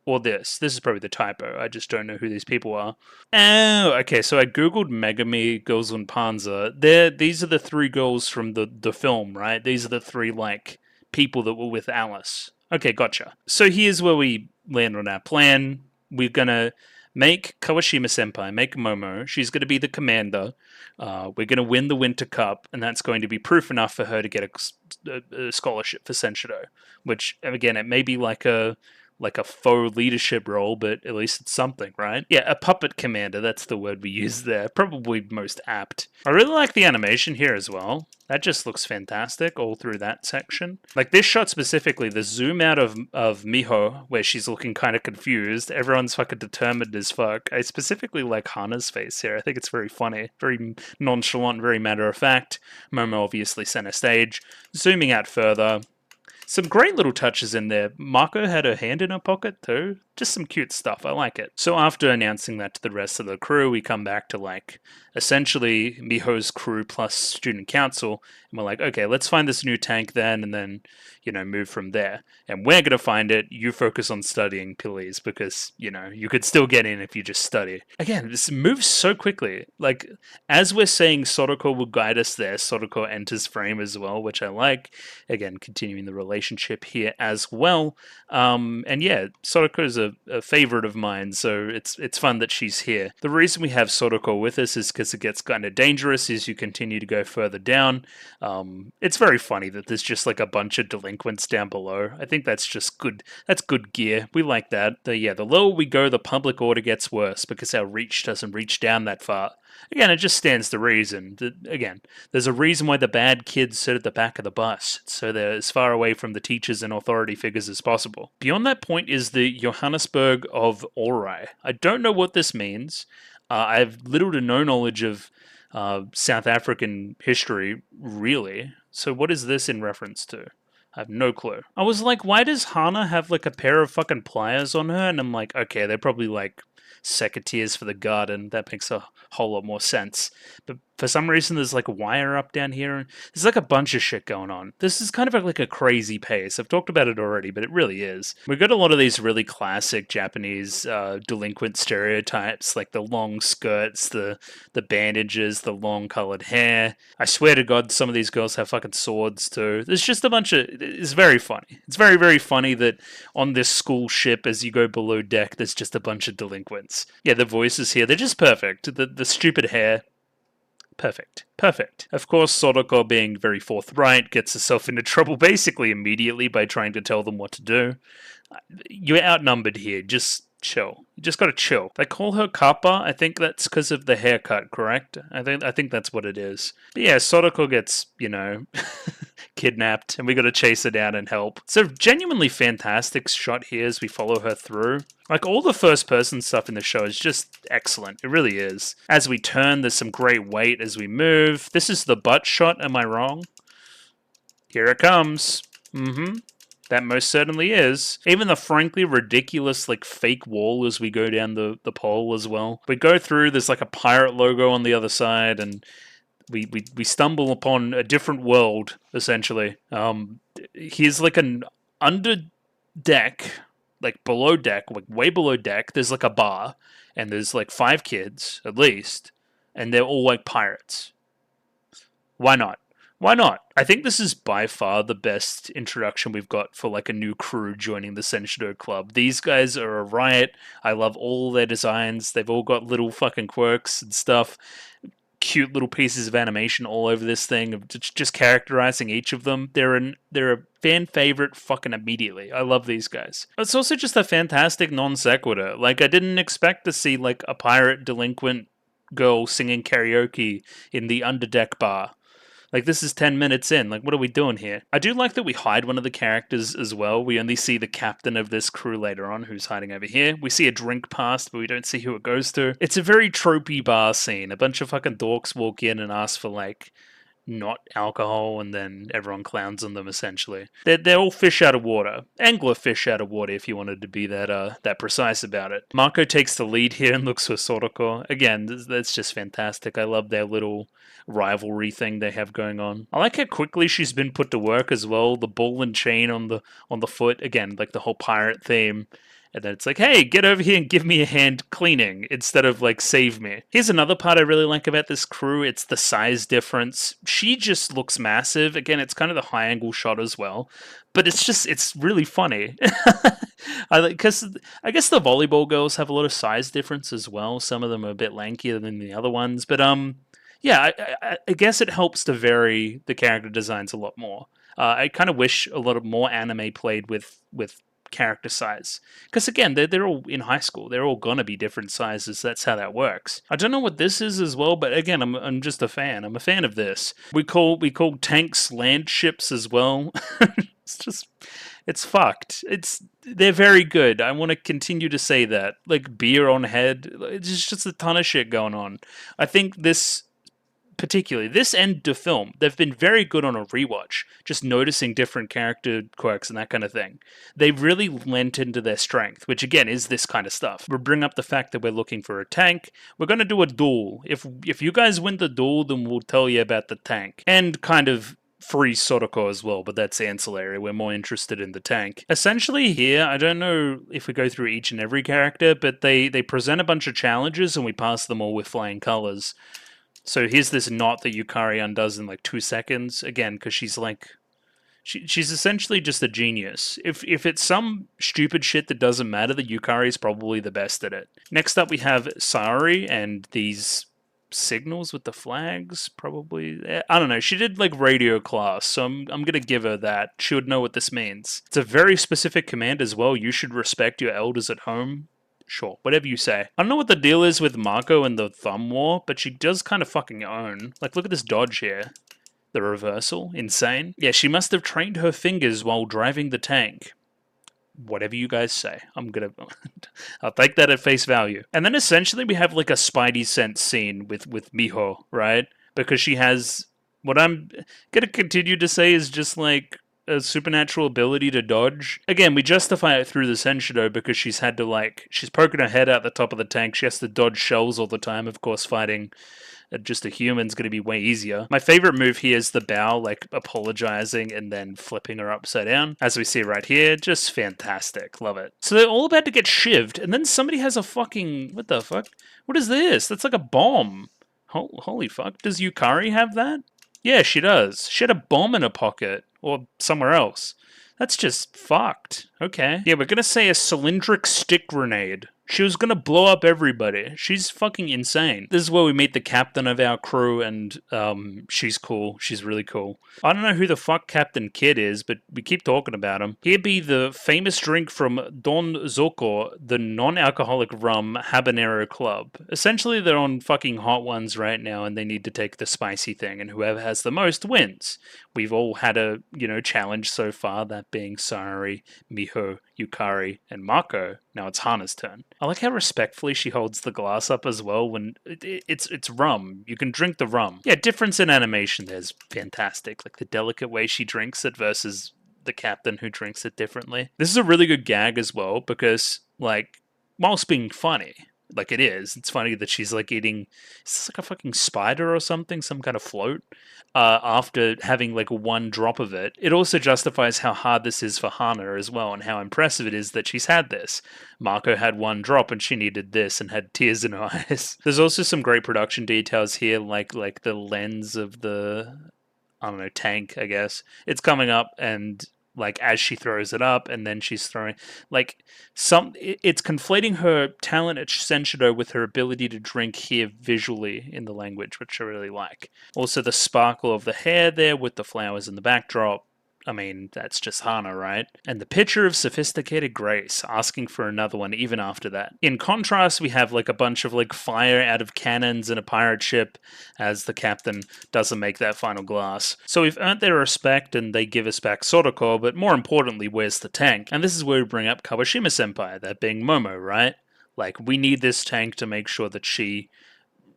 Or this. This is probably the typo. I just don't know who these people are. Oh, okay. So I googled Megami, Girls and Panzer. These are the three girls from the film, right? These are the three like people that were with Alice. Okay, gotcha. So here's where we land on our plan. We're gonna make Kawashima Senpai, make Momo. She's gonna be the commander. We're gonna win the Winter Cup, and that's going to be proof enough for her to get a scholarship for Senshido. Which again, it may be like a faux leadership role, but at least it's something, right? Yeah, a puppet commander, that's the word we use there. Probably most apt. I really like the animation here as well. That just looks fantastic all through that section. Like this shot specifically, the zoom out of Miho, where she's looking kind of confused. Everyone's fucking determined as fuck. I specifically like Hana's face here. I think it's very funny. Very nonchalant, very matter of fact. Momo obviously center stage. Zooming out further. Some great little touches in there. Mako had her hand in her pocket too. Just some cute stuff. I like it. So after announcing that to the rest of the crew, we come back to like essentially Miho's crew plus student council. And we're like, okay, let's find this new tank then and then, move from there. And we're going to find it. You focus on studying, please, because, you could still get in if you just study. Again, this moves so quickly. Like, as we're saying Soroko will guide us there, Soroko enters frame as well, which I like. Again, continuing the relationship here as well. And yeah, Soroko is a favorite of mine, so it's fun that she's here. The reason we have Soroko with us is because it gets kind of dangerous as you continue to go further down. It's very funny that there's just like a bunch of delinquents down below. I think that's just good. That's good gear. We like that. The lower we go, the public order gets worse because our reach doesn't reach down that far. Again, it just stands to reason. Again, there's a reason why the bad kids sit at the back of the bus, so they're as far away from the teachers and authority figures as possible. Beyond that point is the Johannesburg of Orai. I don't know what this means. I have little to no knowledge of South African history, really. So what is this in reference to? I have no clue. I was like, why does Hana have like a pair of fucking pliers on her? And I'm like, okay, they're probably like secateurs for the garden. That makes a whole lot more sense. But for some reason, there's like a wire up down here. There's like a bunch of shit going on. This is kind of like a crazy pace. I've talked about it already, but it really is. We've got a lot of these really classic Japanese delinquent stereotypes, like the long skirts, the bandages, the long colored hair. I swear to God, some of these girls have fucking swords too. There's just a bunch of. It's very funny. It's very, very funny that on this school ship, as you go below deck, there's just a bunch of delinquents. Yeah, the voices here, they're just perfect. The stupid hair. Perfect. Perfect. Of course, Soroko, being very forthright, gets herself into trouble basically immediately by trying to tell them what to do. You're outnumbered here. Just chill. You just gotta chill. They call her Kappa. I think that's because of the haircut, correct? I think that's what it is. But yeah, Soroko gets, kidnapped, and we gotta chase her down and help. It's a genuinely fantastic shot here as we follow her through. Like, all the first-person stuff in the show is just excellent. It really is. As we turn, there's some great weight as we move. This is the butt shot, am I wrong? Here it comes. That most certainly is. Even the frankly ridiculous, like, fake wall as we go down the pole as well. We go through, there's like a pirate logo on the other side, and we stumble upon a different world, essentially. Here's like an under deck, like below deck, like way below deck, there's like a bar, and there's like 5 kids, at least, and they're all like pirates. Why not? Why not? I think this is by far the best introduction we've got for like a new crew joining the Senshido Club. These guys are a riot. I love all their designs. They've all got little fucking quirks and stuff. Cute little pieces of animation all over this thing of just characterizing each of them. They're a fan favorite fucking immediately. I love these guys. It's also just a fantastic non sequitur. Like, I didn't expect to see like a pirate delinquent girl singing karaoke in the underdeck bar. Like, this is 10 minutes in. Like, what are we doing here? I do like that we hide one of the characters as well. We only see the captain of this crew later on, who's hiding over here. We see a drink passed, but we don't see who it goes to. It's a very tropey bar scene. A bunch of fucking dorks walk in and ask for, like, not alcohol, and then everyone clowns on them, essentially. They're all fish out of water. Angler fish out of water, if you wanted to be that precise about it. Mako takes the lead here and looks for Soroko. Again, that's just fantastic. I love their little rivalry thing they have going on. I like how quickly she's been put to work as well. The ball and chain on the foot. Again, like the whole pirate theme. And then it's like, hey, get over here and give me a hand cleaning instead of, like, save me. Here's another part I really like about this crew. It's the size difference. She just looks massive. Again, it's kind of the high-angle shot as well. But it's really funny. Because I guess the volleyball girls have a lot of size difference as well. Some of them are a bit lankier than the other ones. But, yeah, I guess it helps to vary the character designs a lot more. I kind of wish a lot of more anime played with character size, because again, they're all in high school. They're all gonna be different sizes. That's how that works. I don't know what this is as well, but again, I'm just a fan. I'm a fan of this. We call tanks land ships as well. It's fucked. They're very good. I want to continue to say that. Like beer on head. It's just a ton of shit going on. I think this. Particularly this end of film, they've been very good on a rewatch, just noticing different character quirks and that kind of thing. They really lent into their strength, which again is this kind of stuff. We'll bring up the fact that we're looking for a tank. We're going to do a duel. If you guys win the duel, then we'll tell you about the tank. And kind of free Soroko as well, but that's ancillary. We're more interested in the tank. Essentially here, I don't know if we go through each and every character, but they present a bunch of challenges and we pass them all with flying colors. So here's this knot that Yukari undoes in like 2 seconds. Again, because she's like... She's essentially just a genius. If it's some stupid shit that doesn't matter, the Yukari is probably the best at it. Next up we have Saori and these signals with the flags, probably. I don't know. She did like radio class, so I'm going to give her that. She would know what this means. It's a very specific command as well. You should respect your elders at home. Sure, whatever you say. I don't know what the deal is with Mako and the thumb war, but she does kind of fucking own. Like, look at this dodge here. The reversal. Insane. Yeah, she must have trained her fingers while driving the tank. Whatever you guys say. I'll take that at face value. And then essentially we have like a Spidey sense scene with Miho, right? Because she has... What I'm going to continue to say is just like... a supernatural ability to dodge. Again, we justify it through the Senshido because she's had to, like, she's poking her head out the top of the tank. She has to dodge shells all the time. Of course, fighting just a human's going to be way easier. My favorite move here is the bow, like apologizing and then flipping her upside down. As we see right here, just fantastic. Love it. So they're all about to get shivved, and then somebody has a fucking... What the fuck? What is this? That's like a bomb. Holy fuck. Does Yukari have that? Yeah, she does. She had a bomb in her pocket. Or somewhere else. That's just fucked. Okay. Yeah, we're gonna say a cylindric stick grenade. She was gonna blow up everybody. She's fucking insane. This is where we meet the captain of our crew, and she's cool. She's really cool. I don't know who the fuck Captain Kid is, but we keep talking about him. Here be the famous drink from Don Zoco, the non-alcoholic rum habanero club. Essentially, they're on fucking hot ones right now, and they need to take the spicy thing, and whoever has the most wins. We've all had a, challenge so far, that being Sayori, Miho, Yukari, and Mako. Now it's Hana's turn. I like how respectfully she holds the glass up as well when it's rum. You can drink the rum. Yeah, difference in animation there's fantastic. Like the delicate way she drinks it versus the captain who drinks it differently. This is a really good gag as well because, like, whilst being funny, like it is, it's funny that she's like eating, is this like a fucking spider or something, some kind of float, after having like one drop of it. It also justifies how hard this is for Hana as well, and how impressive it is that she's had this. Mako had one drop and she needed this and had tears in her eyes. There's also some great production details here, like the lens of the, I don't know, tank, I guess. It's coming up and, like, as she throws it up, and then she's throwing, like, it's conflating her talent at Senshido with her ability to drink here visually in the language, which I really like. Also, the sparkle of the hair there with the flowers in the backdrop. I mean, that's just Hana, right? And the picture of sophisticated grace, asking for another one even after that. In contrast, we have like a bunch of like fire out of cannons and a pirate ship as the captain doesn't make that final glass. So we've earned their respect and they give us back Soroko, but more importantly, where's the tank? And this is where we bring up Kawashima-senpai, that being Momo, right? Like, we need this tank to make sure that she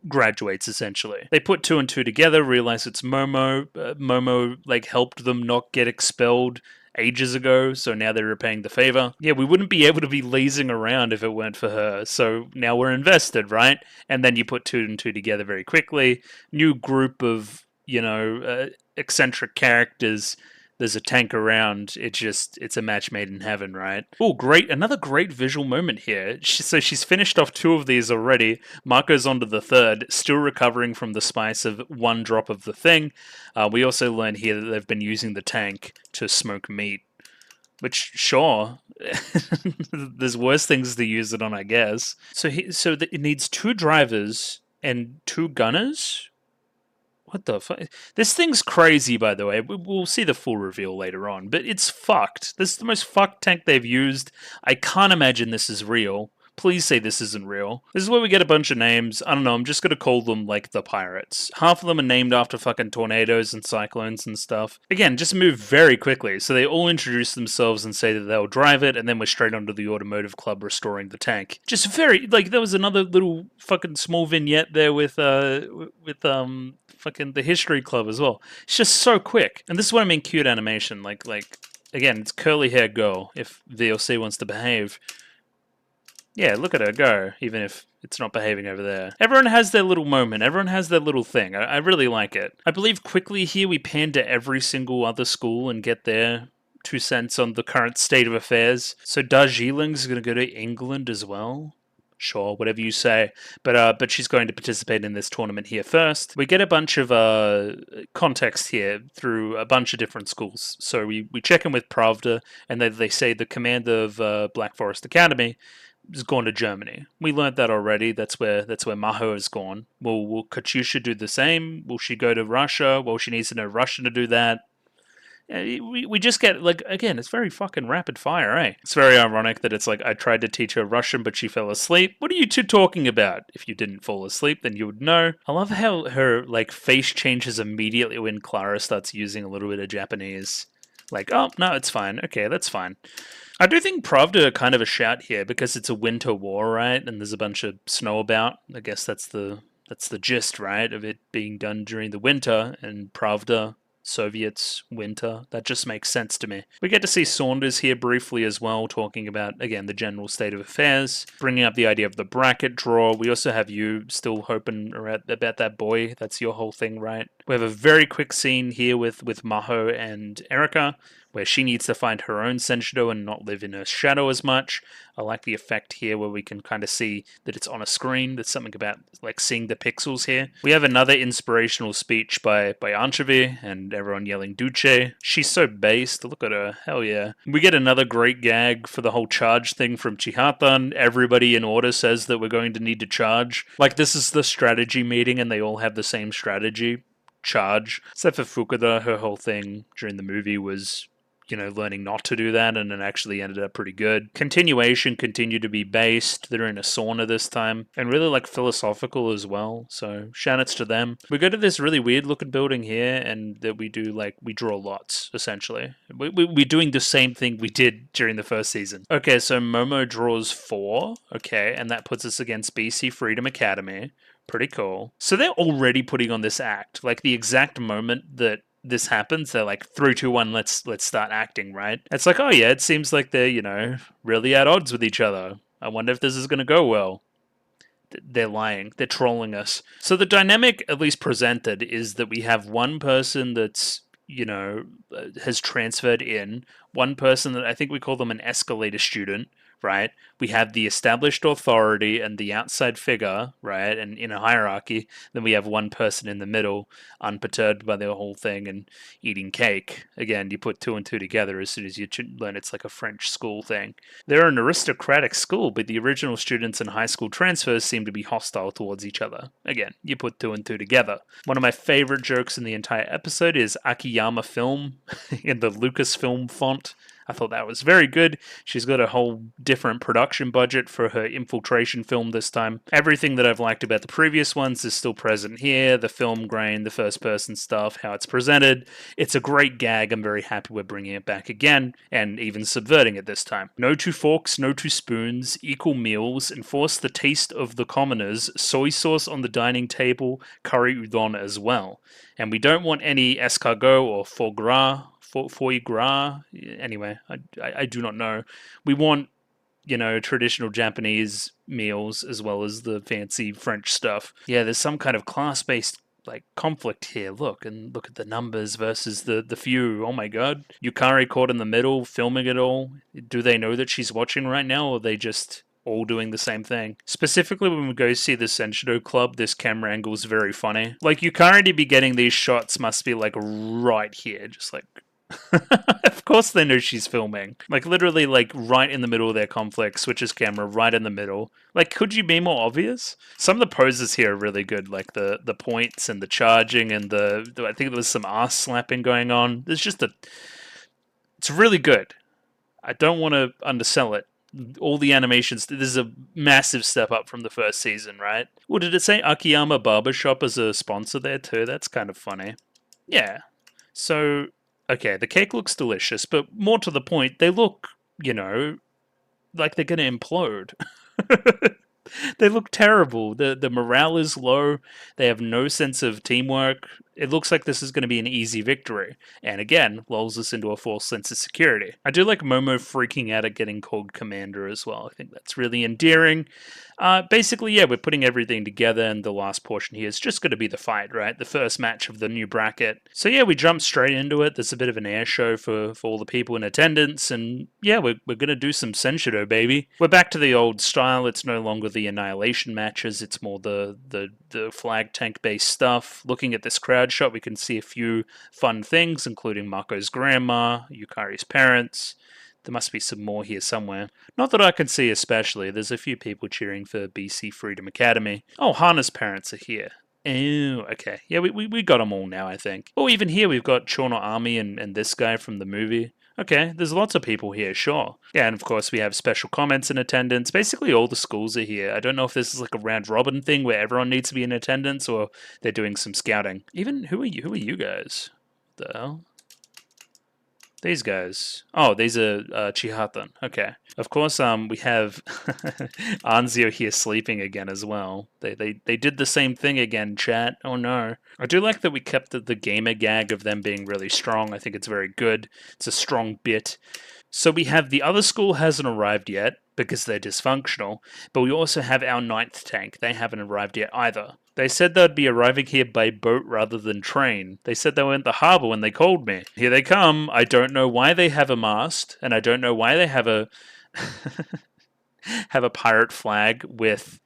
graduates, essentially. They put two and two together, realize it's Momo. Momo, like, helped them not get expelled ages ago, so now they're repaying the favor. Yeah, we wouldn't be able to be lazing around if it weren't for her, so now we're invested, right? And then you put two and two together very quickly. New group of, eccentric characters. There's a tank around. It's a match made in heaven, right? Oh, great. Another great visual moment here. So she's finished off two of these already. Marco's on to the third, still recovering from the spice of one drop of the thing. We also learn here that they've been using the tank to smoke meat. Which, sure, there's worse things to use it on, I guess. So it needs two drivers and two gunners? What the fuck? This thing's crazy, by the way. We'll see the full reveal later on, but it's fucked. This is the most fucked tank they've used. I can't imagine this is real. Please say this isn't real. This is where we get a bunch of names. I don't know, I'm just gonna call them, like, the pirates. Half of them are named after fucking tornadoes and cyclones and stuff. Again, just move very quickly. So they all introduce themselves and say that they'll drive it, and then we're straight onto the automotive club restoring the tank. Just very, like, there was another little fucking small vignette there with fucking the history club as well. It's just so quick. And this is what I mean cute animation. Like, again, it's curly hair girl, if VLC wants to behave. Yeah, look at her go, even if it's not behaving over there. Everyone has their little moment. Everyone has their little thing. I really like it. I believe quickly here we pan to every single other school and get their 2 cents on the current state of affairs. So Darjeeling's going to go to England as well. Sure, whatever you say. But she's going to participate in this tournament here first. We get a bunch of context here through a bunch of different schools. So we check in with Pravda, and they say the commander of Black Forest Academy is gone to Germany. We learned that already. That's where Maho has gone. Will Katyusha do the same? Will she go to Russia? Well, she needs to know Russian to do that. We just get, like, again, it's very fucking rapid fire, eh? It's very ironic that it's like, I tried to teach her Russian, but she fell asleep. What are you two talking about? If you didn't fall asleep, then you would know. I love how her, like, face changes immediately when Clara starts using a little bit of Japanese. Like, oh, no, it's fine. Okay, that's fine. I do think Pravda are kind of a shout here because it's a winter war, right? And there's a bunch of snow about. I guess that's the gist, right, of it being done during the winter. And Pravda, Soviets, winter. That just makes sense to me. We get to see Saunders here briefly as well, talking about, again, the general state of affairs, bringing up the idea of the bracket draw. We also have you still hoping about that boy. That's your whole thing, right? We have a very quick scene here with Maho and Erika, where she needs to find her own Senshido and not live in her shadow as much. I like the effect here where we can kind of see that it's on a screen. There's something about like seeing the pixels here. We have another inspirational speech by Anchavi and everyone yelling Duce. She's so based. Look at her. Hell yeah. We get another great gag for the whole charge thing from Chihatan. Everybody in order says that we're going to need to charge. Like this is the strategy meeting and they all have the same strategy. Charge. Except for Fukuda, her whole thing during the movie was learning not to do that, and it actually ended up pretty good. Continuation continued to be based. They're in a sauna this time, and really like philosophical as well, so shoutouts to them. We go to this really weird looking building here, and that we draw lots, essentially. We're doing the same thing we did during the first season. Okay, so Momo draws 4, okay, and that puts us against BC Freedom Academy. Pretty cool. So they're already putting on this act, like the exact moment that this happens, they're like 3, 2, 1, let's start acting, right? It's like, oh yeah, it seems like they're really at odds with each other. I wonder if this is going to go well. They're lying. They're trolling us. So the dynamic, at least presented, is that we have one person that's has transferred in, one person that I think we call them an escalator student, right? We have the established authority and the outside figure, right? And in a hierarchy, then we have one person in the middle, unperturbed by the whole thing and eating cake. Again, you put 2 and 2 together as soon as you learn it's like a French school thing. They're an aristocratic school, but the original students and high school transfers seem to be hostile towards each other. Again, you put 2 and 2 together. One of my favorite jokes in the entire episode is Akiyama Film in the Lucasfilm font. I thought that was very good. She's got a whole different production budget for her infiltration film this time. Everything that I've liked about the previous ones is still present here. The film grain, the first person stuff, how it's presented. It's a great gag. I'm very happy we're bringing it back again and even subverting it this time. No 2 forks, no 2 spoons, equal meals, enforce the taste of the commoners, soy sauce on the dining table, curry udon as well. And we don't want any escargot or foie gras. Anyway, I do not know. We want, traditional Japanese meals as well as the fancy French stuff. Yeah, there's some kind of class-based conflict here. Look at the numbers versus the few. Oh my god. Yukari caught in the middle, filming it all. Do they know that she's watching right now, or are they just all doing the same thing? Specifically, when we go see the Senshido Club, this camera angle is very funny. Yukari to be getting these shots must be right here, just of course they know she's filming. Literally, right in the middle of their conflict, switches camera right in the middle. Could you be more obvious? Some of the poses here are really good, like the points and the charging and I think there was some ass slapping going on. It's really good. I don't want to undersell it. All the animations, this is a massive step up from the first season, right? Well, did it say Akiyama Barbershop as a sponsor there too? That's kind of funny. Yeah. So, okay, the cake looks delicious, but more to the point, they look, like they're going to implode. They look terrible. The morale is low. They have no sense of teamwork. It looks like this is going to be an easy victory. And again, lulls us into a false sense of security. I do like Momo freaking out at getting called Commander as well. I think that's really endearing. Basically, yeah, we're putting everything together, and the last portion here is just going to be the fight, right? The first match of the new bracket. So yeah, we jump straight into it. There's a bit of an air show for all the people in attendance, and yeah, we're going to do some Senshido, baby. We're back to the old style. It's no longer the Annihilation matches. It's more the flag tank-based stuff. Looking at this crowd shot, we can see a few fun things, including Mako's grandma, Yukari's parents. There must be some more here somewhere. Not that I can see especially. There's a few people cheering for BC Freedom Academy. Oh, Hana's parents are here. Oh, okay. Yeah, we got them all now, I think. Oh, even here we've got Chono Army and this guy from the movie. Okay, there's lots of people here, sure. Yeah, and of course we have special comments in attendance. Basically all the schools are here. I don't know if this is like a round robin thing where everyone needs to be in attendance, or they're doing some scouting. Even, who are you guys? What the hell? These guys. Oh, these are Chihatan. Okay. Of course, we have Anzio here sleeping again as well. They did the same thing again, chat. Oh no. I do like that we kept the gamer gag of them being really strong. I think it's very good. It's a strong bit. So we have the other school hasn't arrived yet because they're dysfunctional, but we also have our ninth tank. They haven't arrived yet either. They said they'd be arriving here by boat rather than train. They said they were in the harbour when they called me. Here they come. I don't know why they have a mast, and I don't know why they have a have a pirate flag with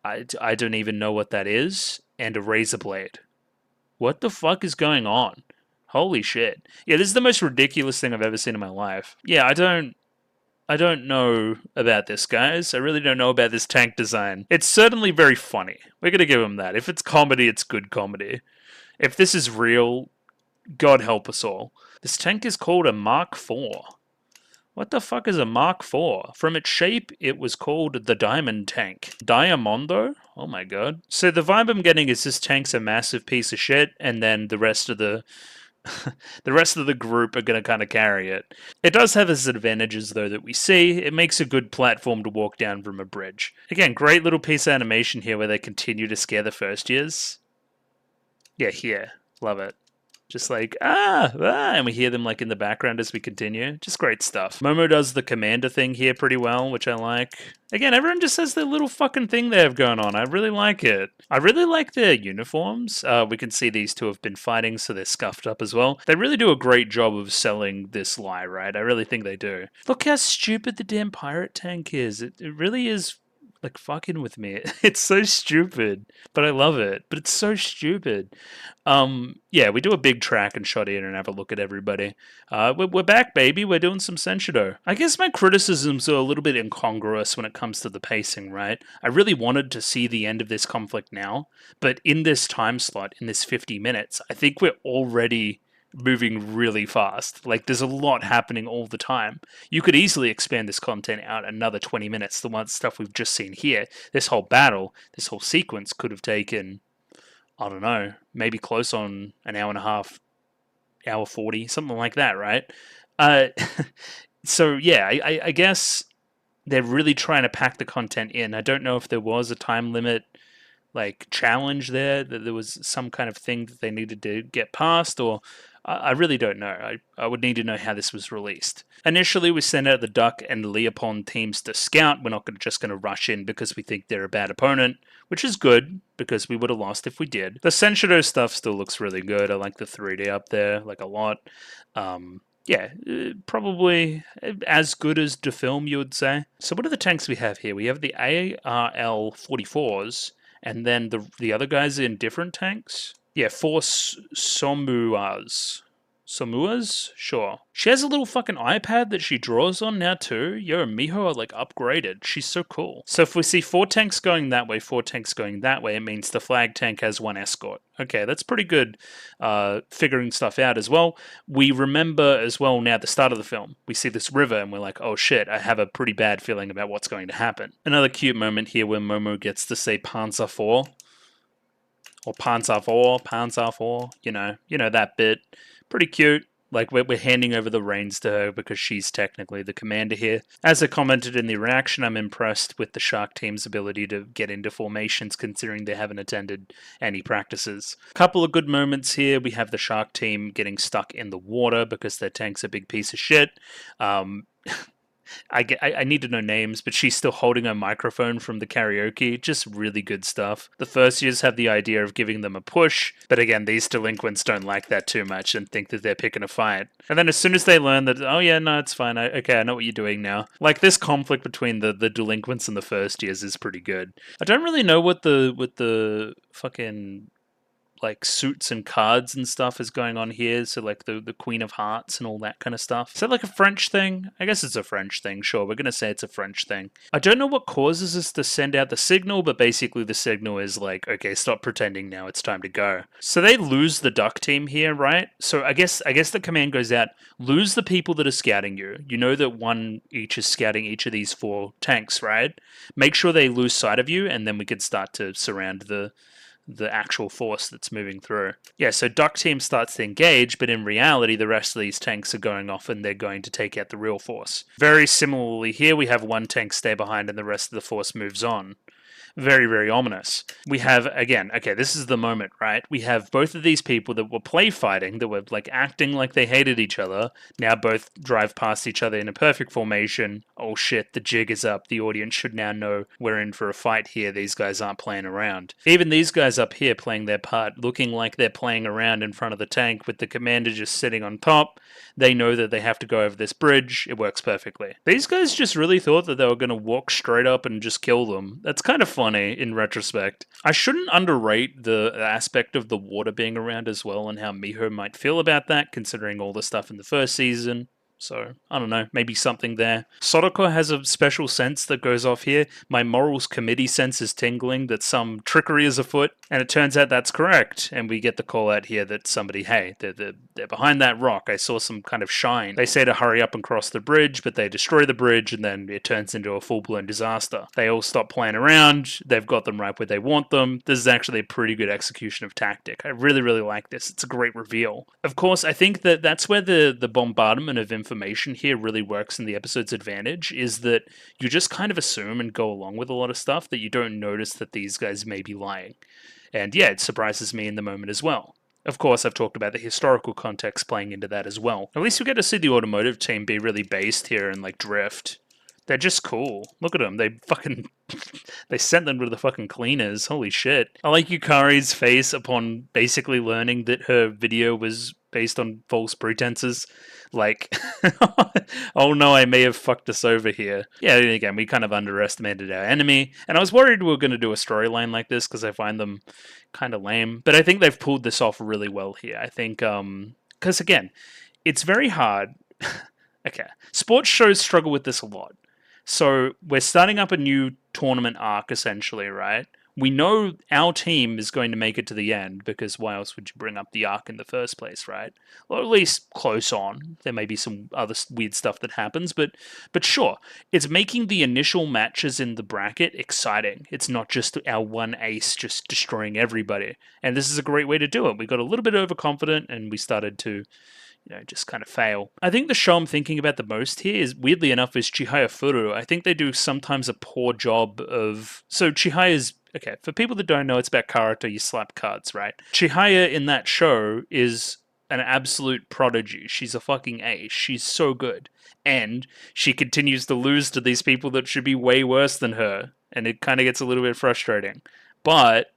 I don't even know what that is, and a razor blade. What the fuck is going on? Holy shit. Yeah, this is the most ridiculous thing I've ever seen in my life. Yeah, I don't know about this, guys. I really don't know about this tank design. It's certainly very funny. We're gonna give them that. If it's comedy, it's good comedy. If this is real, God help us all. This tank is called a Mark IV. What the fuck is a Mark IV? From its shape, it was called the Diamond Tank. Diamondo? Oh my god. So the vibe I'm getting is this tank's a massive piece of shit, and then the rest of the the rest of the group are going to kind of carry it. It does have its advantages, though, that we see. It makes a good platform to walk down from a bridge. Again, great little piece of animation here where they continue to scare the first years. Yeah, here. Love it. Just like, and we hear them like in the background as we continue. Just great stuff. Momo does the commander thing here pretty well, which I like. Again, everyone just has their little fucking thing they have going on. I really like it. I really like their uniforms. We can see these two have been fighting, so they're scuffed up as well. They really do a great job of selling this lie, right? I really think they do. Look how stupid the damn pirate tank is. It really is like fucking with me. It's so stupid, but I love it. But it's so stupid. Yeah, we do a big track and shot in and have a look at everybody. We're back, baby. We're doing some Senshido. I guess my criticisms are a little bit incongruous when it comes to the pacing, right? I really wanted to see the end of this conflict now, but in this time slot, in this 50 minutes, I think we're already moving really fast. Like, there's a lot happening all the time. You could easily expand this content out another 20 minutes. The one stuff we've just seen here, this whole battle, this whole sequence could have taken, I don't know, maybe close on an hour and a half, hour 40, something like that, right? So, yeah, I guess they're really trying to pack the content in. I don't know if there was a time limit like challenge there, that there was some kind of thing that they needed to get past, or I really don't know. I would need to know how this was released. Initially, we sent out the Duck and Leopon teams to scout. We're not just going to rush in because we think they're a bad opponent, which is good, because we would have lost if we did. The Senshido stuff still looks really good. I like the 3D up there, like a lot. Yeah, probably as good as the film, you would say. So what are the tanks we have here? We have the ARL 44s, and then the other guys are in different tanks? Yeah, 4 Somuas. Somuas? Sure. She has a little fucking iPad that she draws on now too. Yo, Miho are like upgraded. She's so cool. So if we see 4 tanks going that way, 4 tanks going that way, it means the flag tank has 1 escort. Okay, that's pretty good figuring stuff out as well. We remember as well now the start of the film. We see this river and we're like, oh shit, I have a pretty bad feeling about what's going to happen. Another cute moment here where Momo gets to say Panzer 4. Or Panzer 4, Panzer 4, you know that bit. Pretty cute. Like, we're handing over the reins to her because she's technically the commander here. As I commented in the reaction, I'm impressed with the Shark team's ability to get into formations considering they haven't attended any practices. Couple of good moments here. We have the Shark team getting stuck in the water because their tank's a big piece of shit. I need to know names, but she's still holding her microphone from the karaoke. Just really good stuff. The first years have the idea of giving them a push, but again, these delinquents don't like that too much and think that they're picking a fight. And then as soon as they learn that, oh yeah, no, it's fine. Okay, I know what you're doing now. Like, this conflict between the delinquents and the first years is pretty good. I don't really know what the fucking like suits and cards and stuff is going on here. So like the Queen of Hearts and all that kind of stuff. Is that like a French thing? I guess it's a French thing. Sure, we're going to say it's a French thing. I don't know what causes us to send out the signal, but basically the signal is like, okay, stop pretending now. It's time to go. So they lose the Duck team here, right? So I guess the command goes out, lose the people that are scouting you. You know that one each is scouting each of these 4 tanks, right? Make sure they lose sight of you, and then we could start to surround the the actual force that's moving through. Yeah, so Duck Team starts to engage, but in reality, the rest of these tanks are going off and they're going to take out the real force. Very similarly here, we have one tank stay behind and the rest of the force moves on. Very, very ominous. We have, again, okay, this is the moment, right? We have both of these people that were play fighting, that were like acting like they hated each other, now both drive past each other in a perfect formation. Oh shit, the jig is up. The audience should now know we're in for a fight here. These guys aren't playing around. Even these guys up here playing their part, looking like they're playing around in front of the tank with the commander just sitting on top. They know that they have to go over this bridge. It works perfectly. These guys just really thought that they were going to walk straight up and just kill them. That's kind of funny in retrospect. I shouldn't underrate the aspect of the water being around as well and how Miho might feel about that, considering all the stuff in the first season. So, I don't know, maybe something there. Sodoko has a special sense that goes off here. My morals committee sense is tingling that some trickery is afoot, and it turns out that's correct. And we get the call out here that somebody, hey, they're behind that rock. I saw some kind of shine. They say to hurry up and cross the bridge, but they destroy the bridge, and then it turns into a full-blown disaster. They all stop playing around. They've got them right where they want them. This is actually a pretty good execution of tactic. I really, really like this. It's a great reveal. Of course, I think that that's where the bombardment of information here really works in the episode's advantage, is that you just kind of assume and go along with a lot of stuff that you don't notice that these guys may be lying. And yeah, it surprises me in the moment as well. Of course, I've talked about the historical context playing into that as well. At least we get to see the automotive team be really based here and like drift. They're just cool. Look at them. They fucking... they sent them to the fucking cleaners. Holy shit. I like Yukari's face upon basically learning that her video was based on false pretenses. Like, oh no, I may have fucked us over here. Yeah, again, we kind of underestimated our enemy. And I was worried we were going to do a storyline like this because I find them kind of lame. But I think they've pulled this off really well here. I think, because again, it's very hard. Okay, sports shows struggle with this a lot. So we're starting up a new tournament arc, essentially, right? We know our team is going to make it to the end, because why else would you bring up the arc in the first place, right? Or at least close on. There may be some other weird stuff that happens, but sure. It's making the initial matches in the bracket exciting. It's not just our one ace just destroying everybody. And this is a great way to do it. We got a little bit overconfident, and we started to... just kind of fail. I think the show I'm thinking about the most here is, weirdly enough, is Chihaya Furu. I think they do sometimes a poor job of... So Chihaya's... Okay, for people that don't know, it's about Karato, you slap cards, right? Chihaya in that show is an absolute prodigy. She's a fucking ace. She's so good. And she continues to lose to these people that should be way worse than her. And it kind of gets a little bit frustrating. But...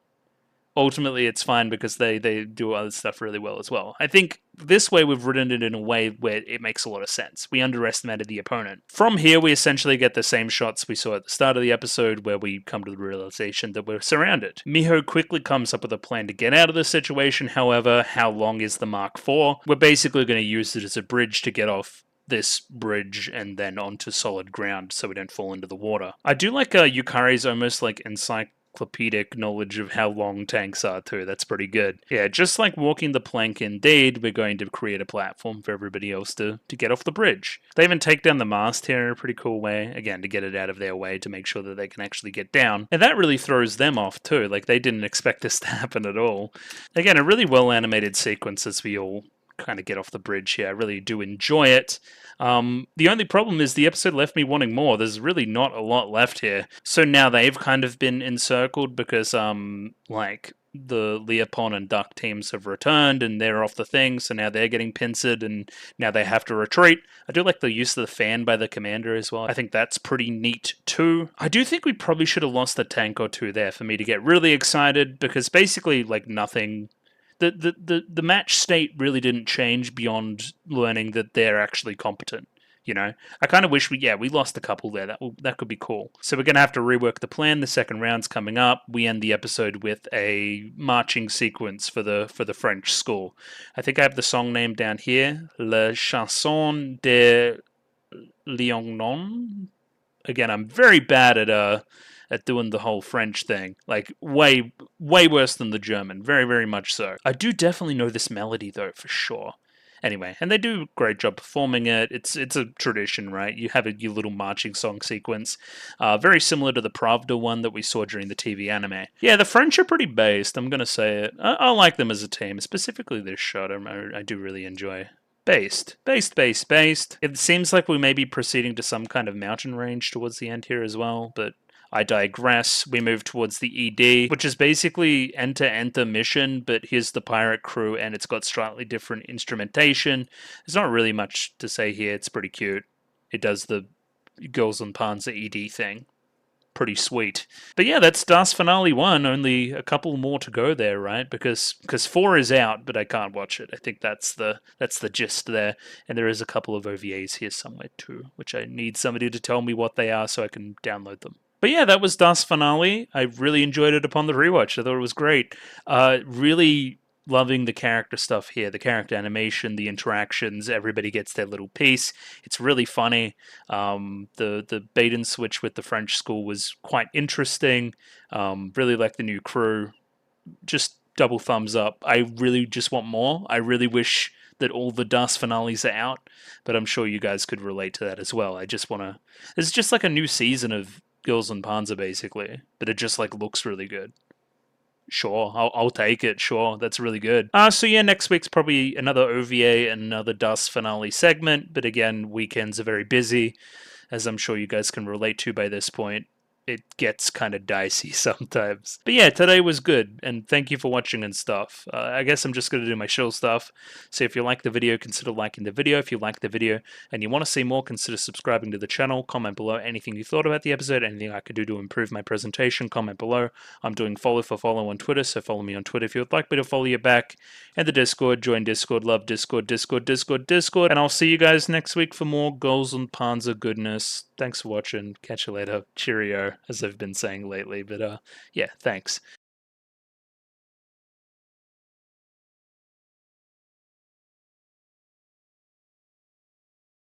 ultimately, it's fine because they do other stuff really well as well. I think this way we've written it in a way where it makes a lot of sense. We underestimated the opponent. From here, we essentially get the same shots we saw at the start of the episode, where we come to the realization that we're surrounded. Miho quickly comes up with a plan to get out of the situation. However, how long is the Mark IV? We're basically going to use it as a bridge to get off this bridge and then onto solid ground so we don't fall into the water. I do like Yukari's almost like encyclopedic knowledge of how long tanks are too. That's pretty good. Yeah, just like walking the plank indeed, we're going to create a platform for everybody else to get off the bridge. They even take down the mast here in a pretty cool way, again, to get it out of their way to make sure that they can actually get down. And that really throws them off too. Like, they didn't expect this to happen at all. Again, a really well animated sequence as we all kind of get off the bridge here. I really do enjoy it. The only problem is the episode left me wanting more. There's really not a lot left here. So now they've kind of been encircled because, like, the Leopon and Duck teams have returned and they're off the thing, so now they're getting pincered and now they have to retreat. I do like the use of the fan by the commander as well. I think that's pretty neat too. I do think we probably should have lost a tank or two there for me to get really excited, because basically, like, nothing... The match state really didn't change beyond learning that they're actually competent. You know, I kind of wish we lost a couple there. That could be cool. So we're going to have to rework the plan. The second round's coming up. We end the episode with a marching sequence for the French school. I think I have the song name down here. La Chanson de Lion. Again, I'm very bad at doing the whole French thing. Like, way worse than the German. Very, very much so. I do definitely know this melody, though, for sure. Anyway, and they do a great job performing it. It's a tradition, right? You have your little marching song sequence, very similar to the Pravda one that we saw during the TV anime. Yeah, the French are pretty based. I'm gonna say it. I like them as a team, specifically this shot. I do really enjoy. Based. It seems like we may be proceeding to some kind of mountain range towards the end here as well, but I digress. We move towards the ED, which is basically enter mission, but here's the pirate crew, and it's got slightly different instrumentation. There's not really much to say here. It's pretty cute. It does the Girls on Panzer ED thing. Pretty sweet. But yeah, that's Das Finale 1. Only a couple more to go there, right? Because 4 is out, but I can't watch it. I think that's the gist there. And there is a couple of OVAs here somewhere too, which I need somebody to tell me what they are so I can download them. But yeah, that was Das Finale. I really enjoyed it upon the rewatch. I thought it was great. Really loving the character stuff here, the character animation, the interactions. Everybody gets their little piece. It's really funny. The bait and switch with the French school was quite interesting. Really like the new crew. Just double thumbs up. I really just want more. I really wish that all the Das finales are out, but I'm sure you guys could relate to that as well. I just want to. It's just like a new season of Girls and Panzer, basically, but it just like looks really good. Sure, I'll take it. Sure, that's really good. So yeah, next week's probably another OVA and another Das finale segment. But again, weekends are very busy, as I'm sure you guys can relate to by this point. It gets kind of dicey sometimes. But yeah, today was good, and thank you for watching and stuff. I guess I'm just going to do my chill stuff. So if you like the video, consider liking the video. If you like the video and you want to see more, consider subscribing to the channel. Comment below anything you thought about the episode, anything I could do to improve my presentation. Comment below. I'm doing follow for follow on Twitter, so follow me on Twitter if you would like me to follow you back. And the Discord, join Discord, love Discord, and I'll see you guys next week for more Girls and Panzer goodness. Thanks for watching. Catch you later. Cheerio, as I've been saying lately. But yeah, thanks.